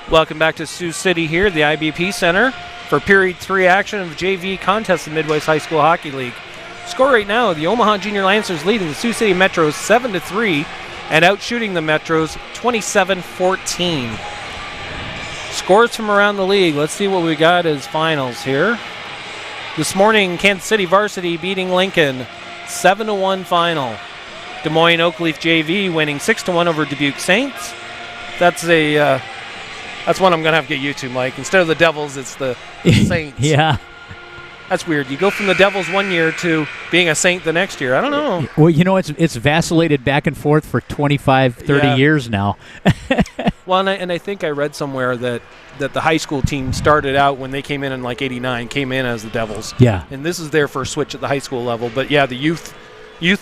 S1: Welcome back to Sioux City here, the IBP Center, for Period 3 action of JV contest in Midwest High School Hockey League. Score right now, the Omaha Junior Lancers leading the Sioux City Metros 7-3 and outshooting the Metros 27-14. Scores from around the league. Let's see what we got as finals here. This morning, Kansas City Varsity beating Lincoln 7-1 final. Des Moines Oakleaf JV winning 6-1 over Dubuque Saints. That's one I'm going to have to get used to, Mike. Instead of the Devils, it's the Saints.
S2: Yeah.
S1: That's weird. You go from the Devils one year to being a Saint the next year. I don't know.
S2: Well, it's vacillated back and forth for 25, 30 years now.
S1: Well, and I think I read somewhere that the high school team started out when they came in like 89, came in as the Devils.
S2: Yeah.
S1: And this is their first switch at the high school level. But, yeah, the youth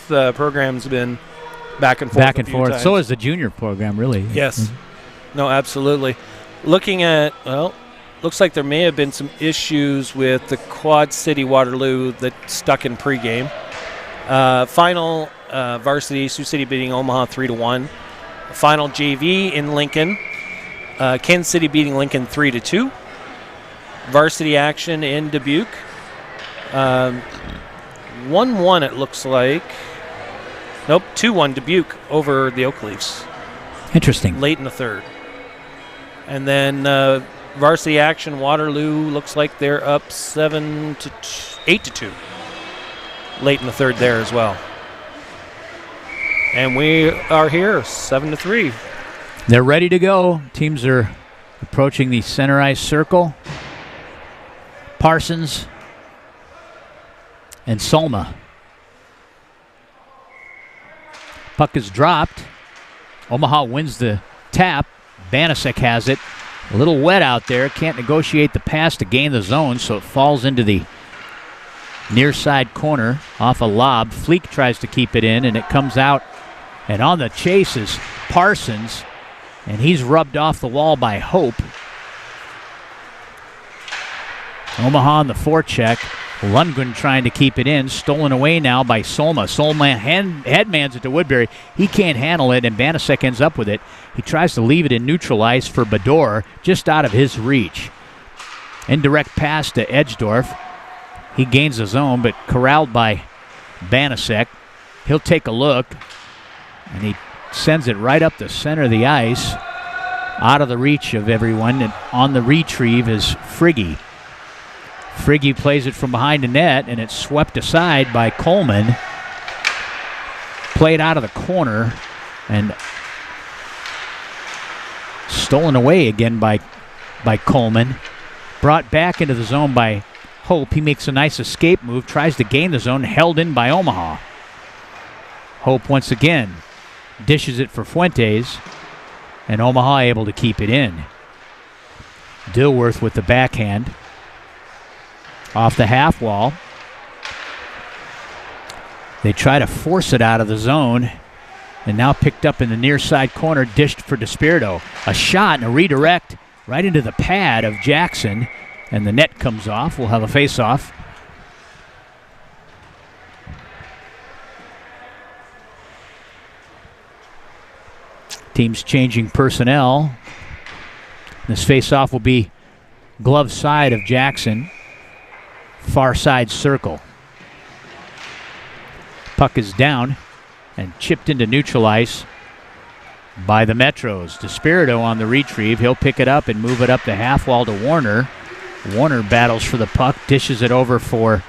S1: program's been back and forth.
S2: Back and forth.
S1: Times.
S2: So is the junior program, really.
S1: Yes.
S2: Mm-hmm.
S1: No, absolutely. Looking at, looks like there may have been some issues with the Quad City Waterloo that stuck in pregame. Final Varsity, Sioux City beating Omaha 3-1. Final JV in Lincoln, Kansas City beating Lincoln 3-2. Varsity action in Dubuque. 1-1 it looks like. Nope, 2-1 Dubuque over the Oakleafs.
S2: Interesting.
S1: Late in the third. And then varsity action, Waterloo looks like they're up 8-2. Late in the third there as well. And we are here, 7-3.
S2: They're ready to go. Teams are approaching the center ice circle. Parsons and Solma. Puck is dropped. Omaha wins the tap. Banasek has it. A little wet out there. Can't negotiate the pass to gain the zone, so it falls into the near side corner off a lob. Fleek tries to keep it in, and it comes out. And on the chase is Parsons, and he's rubbed off the wall by Hope. Omaha on the forecheck. Lundgren trying to keep it in. Stolen away now by Solma. Solma headmans it to Woodbury. He can't handle it, and Banasek ends up with it. He tries to leave it in neutral ice for Bador, just out of his reach. Indirect pass to Edgedorf. He gains the zone, but corralled by Banasek. He'll take a look, and he sends it right up the center of the ice, out of the reach of everyone, and on the retrieve is Frigge. Frigge plays it from behind the net, and it's swept aside by Coleman. Played out of the corner, and stolen away again by Coleman. Brought back into the zone by Hope. He makes a nice escape move, tries to gain the zone, held in by Omaha. Hope once again dishes it for Fuentes, and Omaha able to keep it in. Dilworth with the backhand. Off the half wall. They try to force it out of the zone, and now picked up in the near side corner, dished for DeSpirito. A shot and a redirect right into the pad of Jackson, and the net comes off. We'll have a face-off. Teams changing personnel. This face-off will be glove side of Jackson. Far side circle. Puck is down and chipped into neutral ice by the Metros. DeSpirito on the retrieve. He'll pick it up and move it up the half wall to Warner. Warner battles for the puck, dishes it over for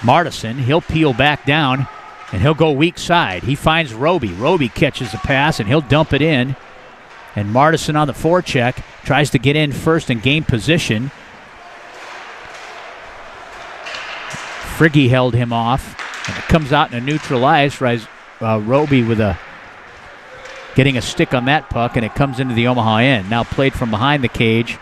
S2: Martison. He'll peel back down, and he'll go weak side. He finds Roby. Roby catches the pass, and he'll dump it in. And Martison on the forecheck tries to get in first and gain position. Frigge held him off, and it comes out in a neutral ice. Roby with getting a stick on that puck, and it comes into the Omaha end. Now played from behind the cage,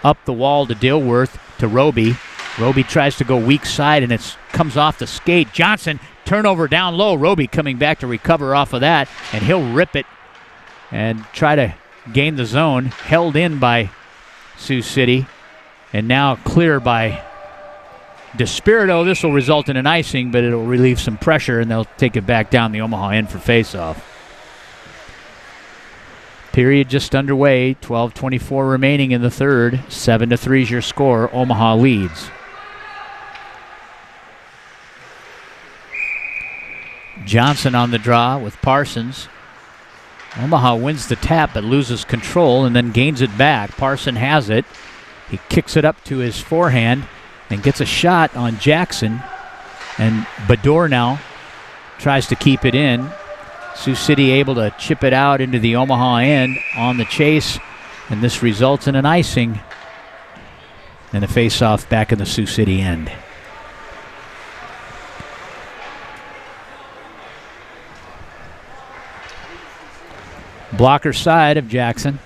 S2: up the wall to Dilworth, to Roby. Roby tries to go weak side, and it comes off the skate. Johnson, turnover down low. Roby coming back to recover off of that, and he'll rip it and try to gain the zone. Held in by Sioux City, and now clear by DeSpirito. This will result in an icing, but it'll relieve some pressure, and they'll take it back down the Omaha end for faceoff. Period just underway. 12:24 remaining in the third. 7-3 is your score. Omaha leads. Johnson on the draw with Parsons. Omaha wins the tap but loses control and then gains it back. Parson has it. He kicks it up to his forehand and gets a shot on Jackson. And Bador now tries to keep it in. Sioux City able to chip it out into the Omaha end on the chase, and this results in an icing and a face-off back in the Sioux City end. Blocker side of Jackson.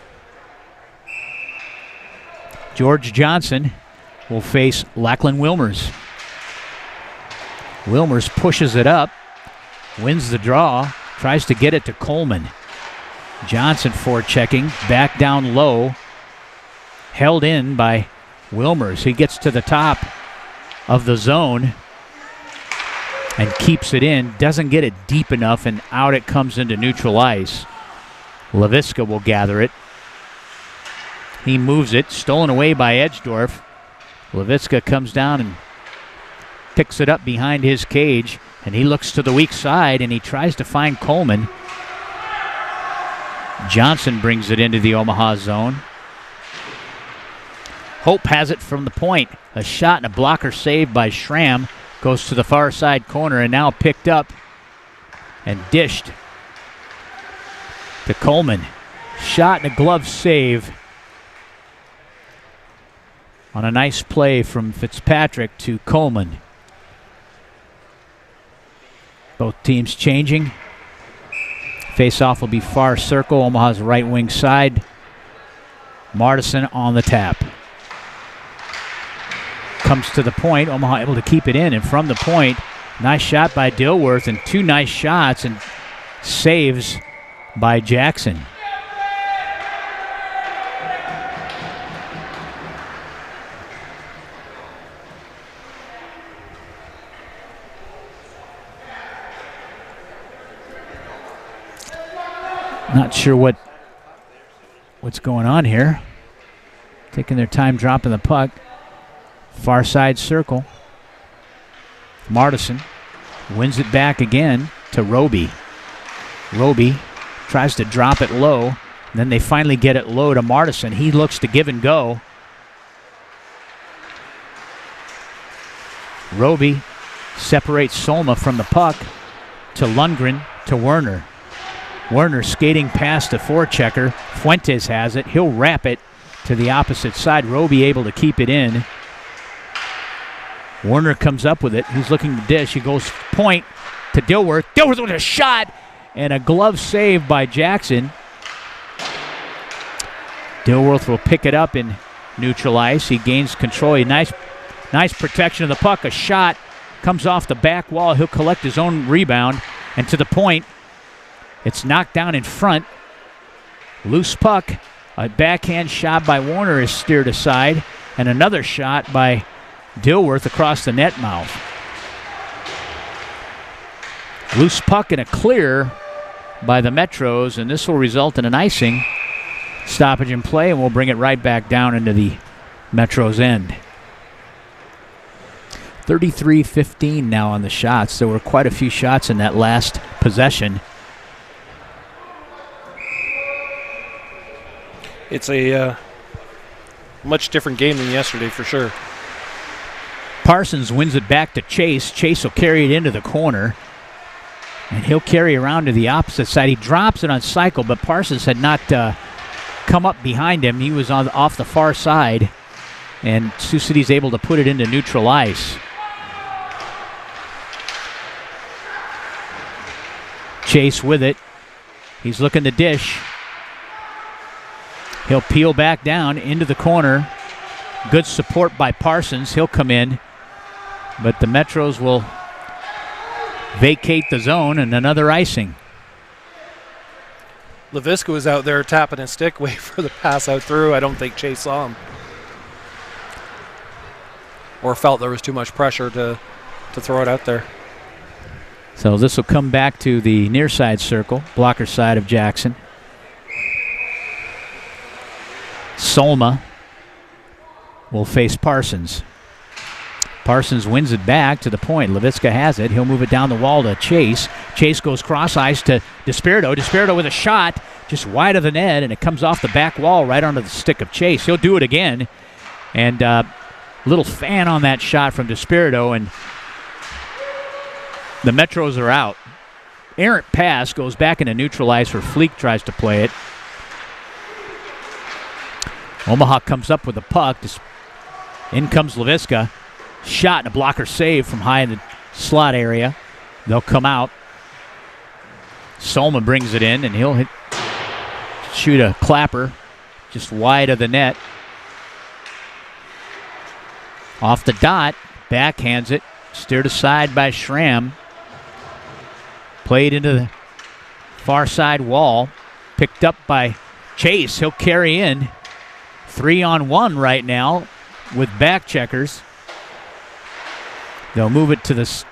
S2: George Johnson will face Lachlan Wilmers. Wilmers pushes it up, wins the draw, tries to get it to Coleman. Johnson forechecking, back down low, held in by Wilmers. He gets to the top of the zone and keeps it in, doesn't get it deep enough, and out it comes into neutral ice. Leviska will gather it. He moves it, stolen away by Edgedorf. Leviska comes down and picks it up behind his cage, and he looks to the weak side and he tries to find Coleman. Johnson brings it into the Omaha zone. Hope has it from the point. A shot and a blocker save by Schramm goes to the far side corner and now picked up and dished to Coleman. Shot and a glove save on a nice play from Fitzpatrick to Coleman. Both teams changing. Face-off will be far circle, Omaha's right wing side. Martison on the tap. Comes to the point, Omaha able to keep it in, and from the point, nice shot by Dilworth, and two nice shots and saves by Jackson. Not sure what's going on here. Taking their time dropping the puck. Far side circle. Martison wins it back again to Roby. Roby tries to drop it low. Then they finally get it low to Martison. He looks to give and go. Roby separates Soma from the puck to Lundgren to Werner. Werner skating past the forechecker. Fuentes has it. He'll wrap it to the opposite side. Roby able to keep it in. Werner comes up with it. He's looking to dish. He goes point to Dilworth. Dilworth with a shot and a glove save by Jackson. Dilworth will pick it up in neutral ice. He gains control. A nice protection of the puck. A shot comes off the back wall. He'll collect his own rebound. And to the point, it's knocked down in front. Loose puck. A backhand shot by Warner is steered aside. And another shot by Dilworth across the net mouth. Loose puck and a clear by the Metros, and this will result in an icing. Stoppage in play, and we'll bring it right back down into the Metros end. 33-15 now on the shots. There were quite a few shots in that last possession.
S1: It's a much different game than yesterday for sure.
S2: Parsons wins it back to Chase. Chase will carry it into the corner, and he'll carry around to the opposite side. He drops it on cycle, but Parsons had not come up behind him. He was off the far side, and Sioux City's able to put it into neutral ice. Chase with it. He's looking to dish. He'll peel back down into the corner. Good support by Parsons. He'll come in. But the Metros will vacate the zone, and another icing.
S1: Leviska was out there tapping his stick, waiting for the pass out through. I don't think Chase saw him. Or felt there was too much pressure to throw it out there.
S2: So this will come back to the near side circle, blocker side of Jackson. Solma will face Parsons. Parsons wins it back to the point. Levitska has it. He'll move it down the wall to Chase. Chase goes cross ice to Despirito. Despirito with a shot just wide of the net, and it comes off the back wall right onto the stick of Chase. He'll do it again. And little fan on that shot from Despirito, and the Metros are out. Errant pass goes back into neutral ice where Fleek tries to play it. Omaha comes up with the puck. In comes Levitska. Shot and a blocker save from high in the slot area. They'll come out. Solma brings it in, and he'll shoot a clapper just wide of the net. Off the dot, backhands it, steered aside by Schramm. Played into the far side wall, picked up by Chase. He'll carry in 3-on-1 right now with back checkers. They'll move it to the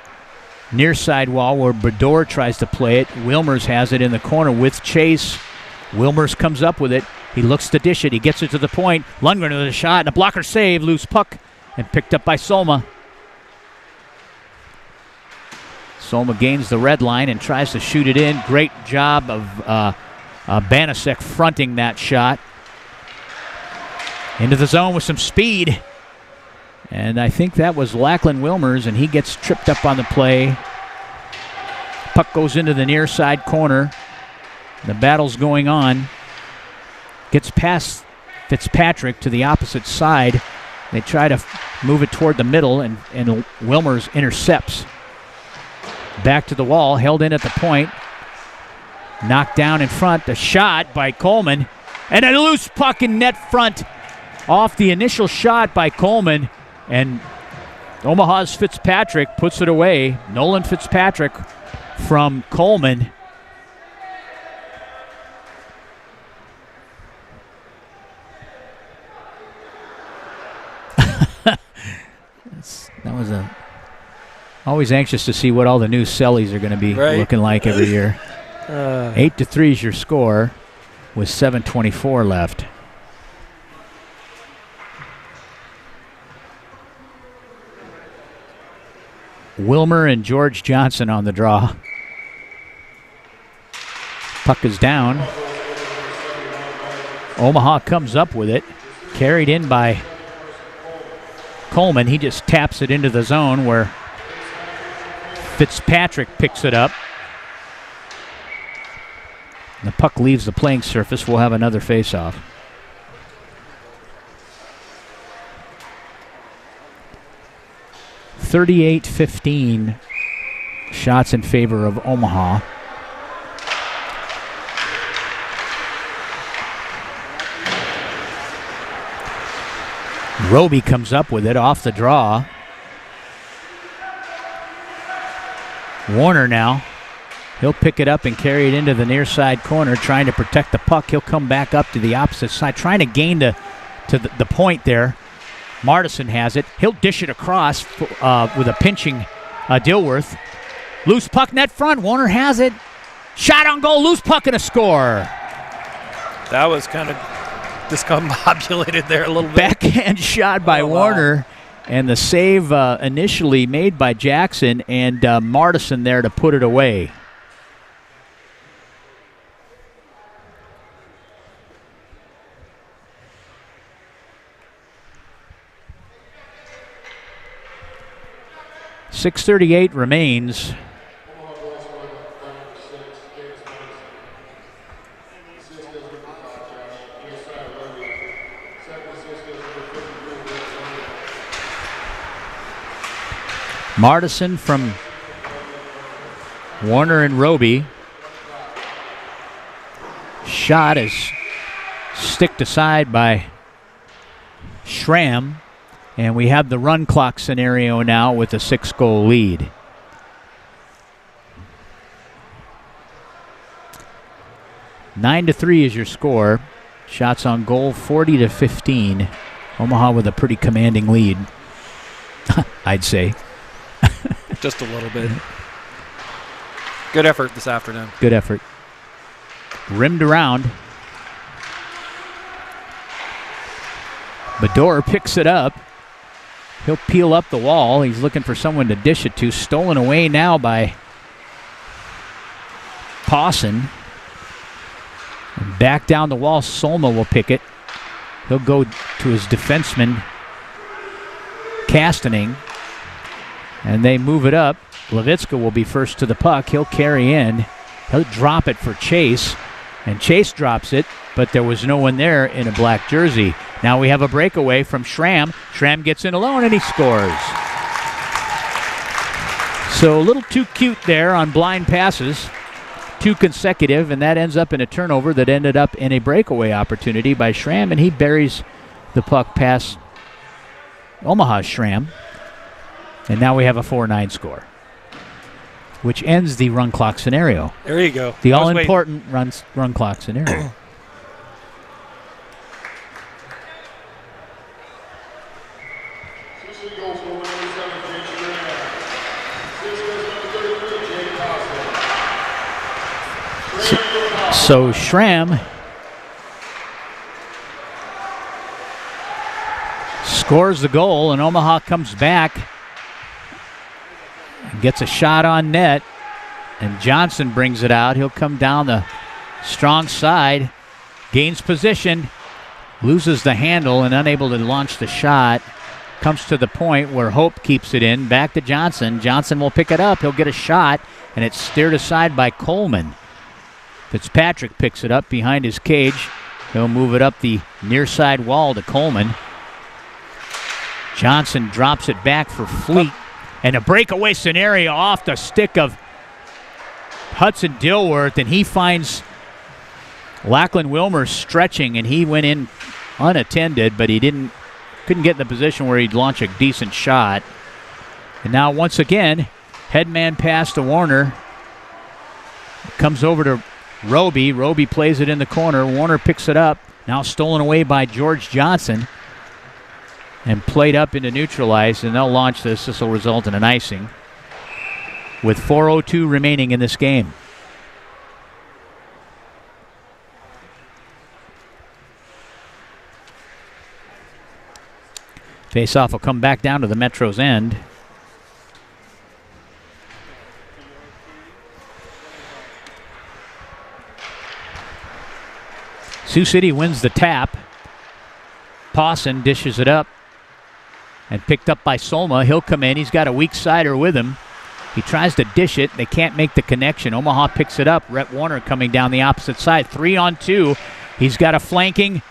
S2: near side wall where Bedore tries to play it. Wilmers has it in the corner with Chase. Wilmers comes up with it. He looks to dish it. He gets it to the point. Lundgren with a shot and a blocker save. Loose puck and picked up by Solma. Solma gains the red line and tries to shoot it in. Great job of Banasek fronting that shot. Into the zone with some speed. And I think that was Lachlan Wilmers, and he gets tripped up on the play. Puck goes into the near side corner. The battle's going on. Gets past Fitzpatrick to the opposite side. They try to move it toward the middle, and Wilmers intercepts. Back to the wall, held in at the point. Knocked down in front. A shot by Coleman. And a loose puck in net front off the initial shot by Coleman. And Omaha's Fitzpatrick puts it away. Nolan Fitzpatrick from Coleman. That was always anxious to see what all the new Sellies are going to be looking like every year. 8-3 is your score with 7:24 left. Wilmer and George Johnson on the draw. Puck is down. Omaha comes up with it. Carried in by Coleman. He just taps it into the zone where Fitzpatrick picks it up. The puck leaves the playing surface. We'll have another face-off. .38-15 shots in favor of Omaha. Roby comes up with it off the draw. Warner now. He'll pick it up and carry it into the near side corner, trying to protect the puck. He'll come back up to the opposite side, trying to gain to the point there. Martison has it. He'll dish it across with a pinching Dilworth. Loose puck net front. Warner has it. Shot on goal. Loose puck and a score.
S1: That was kind of discombobulated there a little bit.
S2: Backhand shot by Warner. And the save initially made by Jackson and Martison there to put it away. .638 remains. Martison from Warner and Roby. Shot is sticked aside by Schramm. And we have the run clock scenario now with a 6-goal lead. (9-3 is your score. Shots on goal 40-15. Omaha with a pretty commanding lead, I'd say.
S1: Just a little bit. Good effort this afternoon.
S2: Good effort. Rimmed around. Bador picks it up. He'll peel up the wall. He's looking for someone to dish it to. Stolen away now by Pawson. And back down the wall, Solma will pick it. He'll go to his defenseman, Castaning. And they move it up. Levitska will be first to the puck. He'll carry in. He'll drop it for Chase. And Chase drops it, but there was no one there in a black jersey. Now we have a breakaway from Schramm. Schramm gets in alone and he scores. So a little too cute there on blind passes. 2 consecutive, and that ends up in a turnover that ended up in a breakaway opportunity by Schramm, and he buries the puck past Omaha's Schramm. And now we have a 4-9 score, which ends the run clock scenario.
S1: There you go.
S2: The all-important run clock scenario. So Schramm scores the goal, and Omaha comes back and gets a shot on net, and Johnson brings it out. He'll come down the strong side, gains position, loses the handle, and unable to launch the shot. Comes to the point where Hope keeps it in. Back to Johnson. Johnson will pick it up. He'll get a shot, and it's steered aside by Coleman. Fitzpatrick picks it up behind his cage. He'll move it up the near side wall to Coleman. Johnson drops it back for Fleet. And a breakaway scenario off the stick of Hudson Dilworth, and he finds Lachlan Wilmer stretching, and he went in unattended, but he couldn't get in the position where he'd launch a decent shot. And now once again, headman pass to Warner. Comes over to Roby. Roby plays it in the corner. Warner picks it up. Now stolen away by George Johnson. And played up into neutralized, and they'll launch this. This will result in an icing with 4:02 remaining in this game. Face-off will come back down to the Metro's end. Sioux City wins the tap. Pawson dishes it up. And picked up by Solma. He'll come in. He's got a weak sider with him. He tries to dish it. They can't make the connection. Omaha picks it up. Rhett Warner coming down the opposite side. 3-on-2. He's got a flanking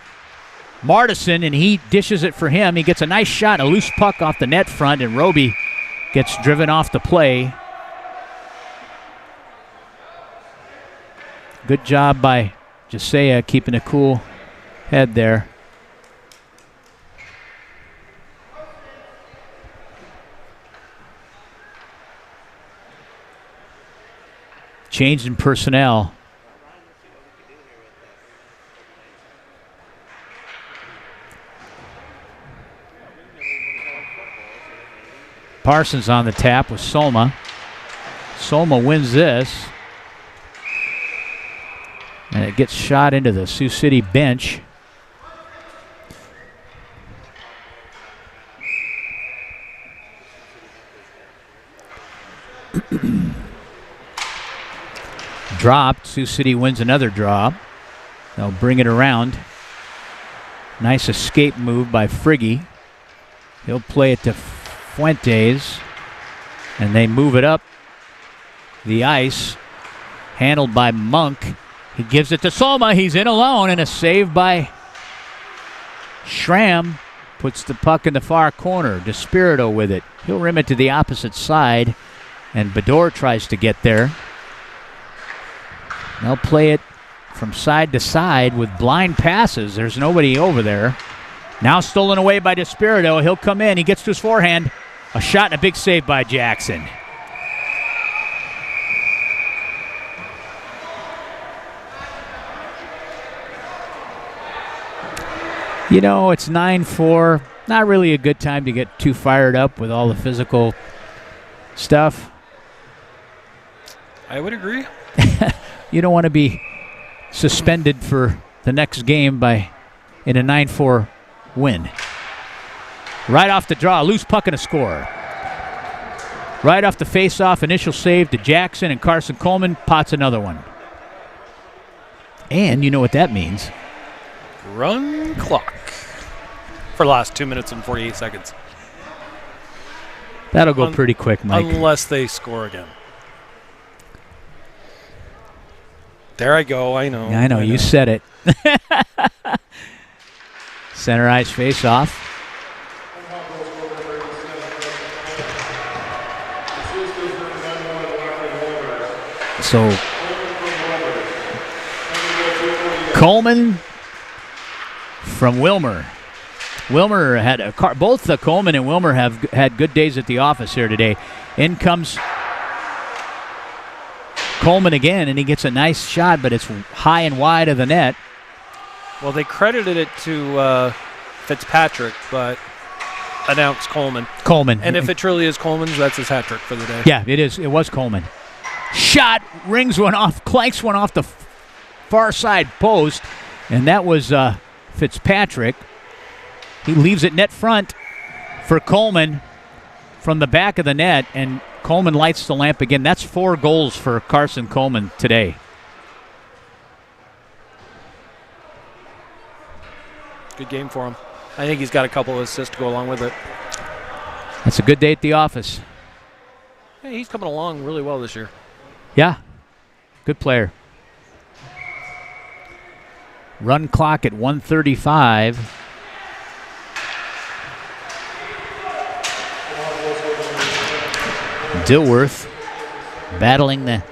S2: Martison, and he dishes it for him. He gets a nice shot, a loose puck off the net front, and Roby gets driven off the play. Good job by Jasea keeping a cool head there. Change in personnel. Parsons on the tap with Solma. Solma wins this. And it gets shot into the Sioux City bench. Dropped. Sioux City wins another draw. They'll bring it around. Nice escape move by Frigge. He'll play it to Fuentes. And they move it up the ice. Handled by Monk. He gives it to Solma. He's in alone, and a save by Schramm puts the puck in the far corner. DeSpirito with it. He'll rim it to the opposite side, and Bador tries to get there. They'll play it from side to side with blind passes. There's nobody over there. Now stolen away by DeSpirito. He'll come in. He gets to his forehand. A shot and a big save by Jackson. You know, it's 9-4. Not really a good time to get too fired up with all the physical stuff.
S1: I would agree.
S2: You don't want to be suspended for the next game in a 9-4 win. Right off the draw, a loose puck and a score. Right off the face-off, initial save to Jackson, and Carson Coleman pots another one. And you know what that means.
S1: Run clock for the last 2 minutes and 48 seconds.
S2: That'll go pretty quick, Mike.
S1: Unless they score again. There I go. I know.
S2: I know. You said it. Center ice face-off. So Coleman from Wilmer. Wilmer had a car. Both Coleman and Wilmer have had good days at the office here today. In comes Coleman again, and he gets a nice shot, but it's high and wide of the net.
S1: Well, they credited it to Fitzpatrick, but announced Coleman.
S2: Coleman.
S1: And if it truly is Coleman's, that's his hat trick for the day.
S2: Yeah, it is. It was Coleman. Shot, rings one off, clanks one off the far side post, and that was Fitzpatrick. He leaves it net front for Coleman from the back of the net, and Coleman lights the lamp again. That's 4 goals for Carson Coleman today.
S1: Good game for him. I think he's got a couple of assists to go along with it.
S2: That's a good day at the office.
S1: Hey, he's coming along really well this year.
S2: Yeah, good player. Run clock at 1:35. Dilworth battling the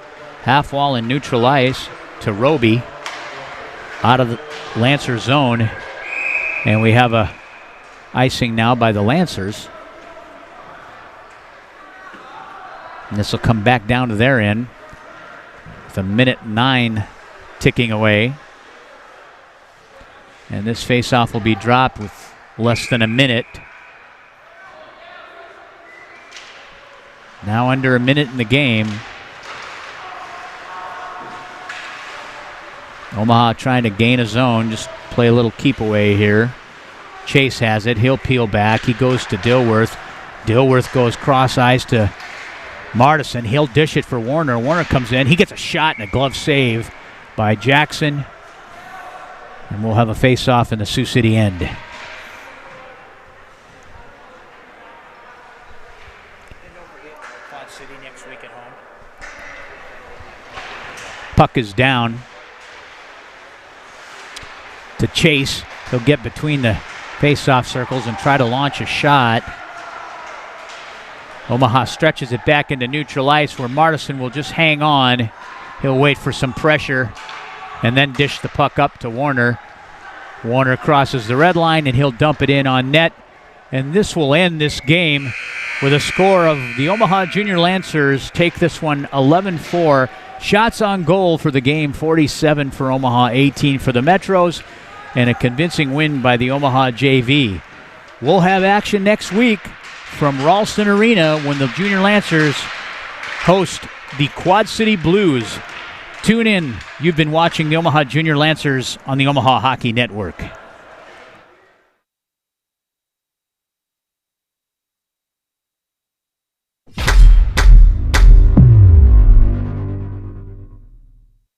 S2: half wall in neutral ice to Roby out of the Lancer zone. And we have a icing now by the Lancers. And this will come back down to their end with 1:09 ticking away. And this faceoff will be dropped with less than a minute. Now under a minute in the game. Omaha trying to gain a zone, just play a little keep away here. Chase has it. He'll peel back. He goes to Dilworth. Dilworth goes cross ice to Martison. He'll dish it for Warner. Warner comes in. He gets a shot and a glove save by Jackson. And we'll have a face-off in the Sioux City end. And don't forget Quad City next week at home. Puck is down to Chase. He'll get between the face-off circles and try to launch a shot. Omaha stretches it back into neutral ice where Martison will just hang on. He'll wait for some pressure and then dish the puck up to Warner. Warner crosses the red line and he'll dump it in on net. And this will end this game with a score of the Omaha Junior Lancers take this one 11-4. Shots on goal for the game, 47 for Omaha, 18 for the Metros, and a convincing win by the Omaha JV. We'll have action next week from Ralston Arena when the Junior Lancers host the Quad City Blues. Tune in. You've been watching the Omaha Junior Lancers on the Omaha Hockey Network.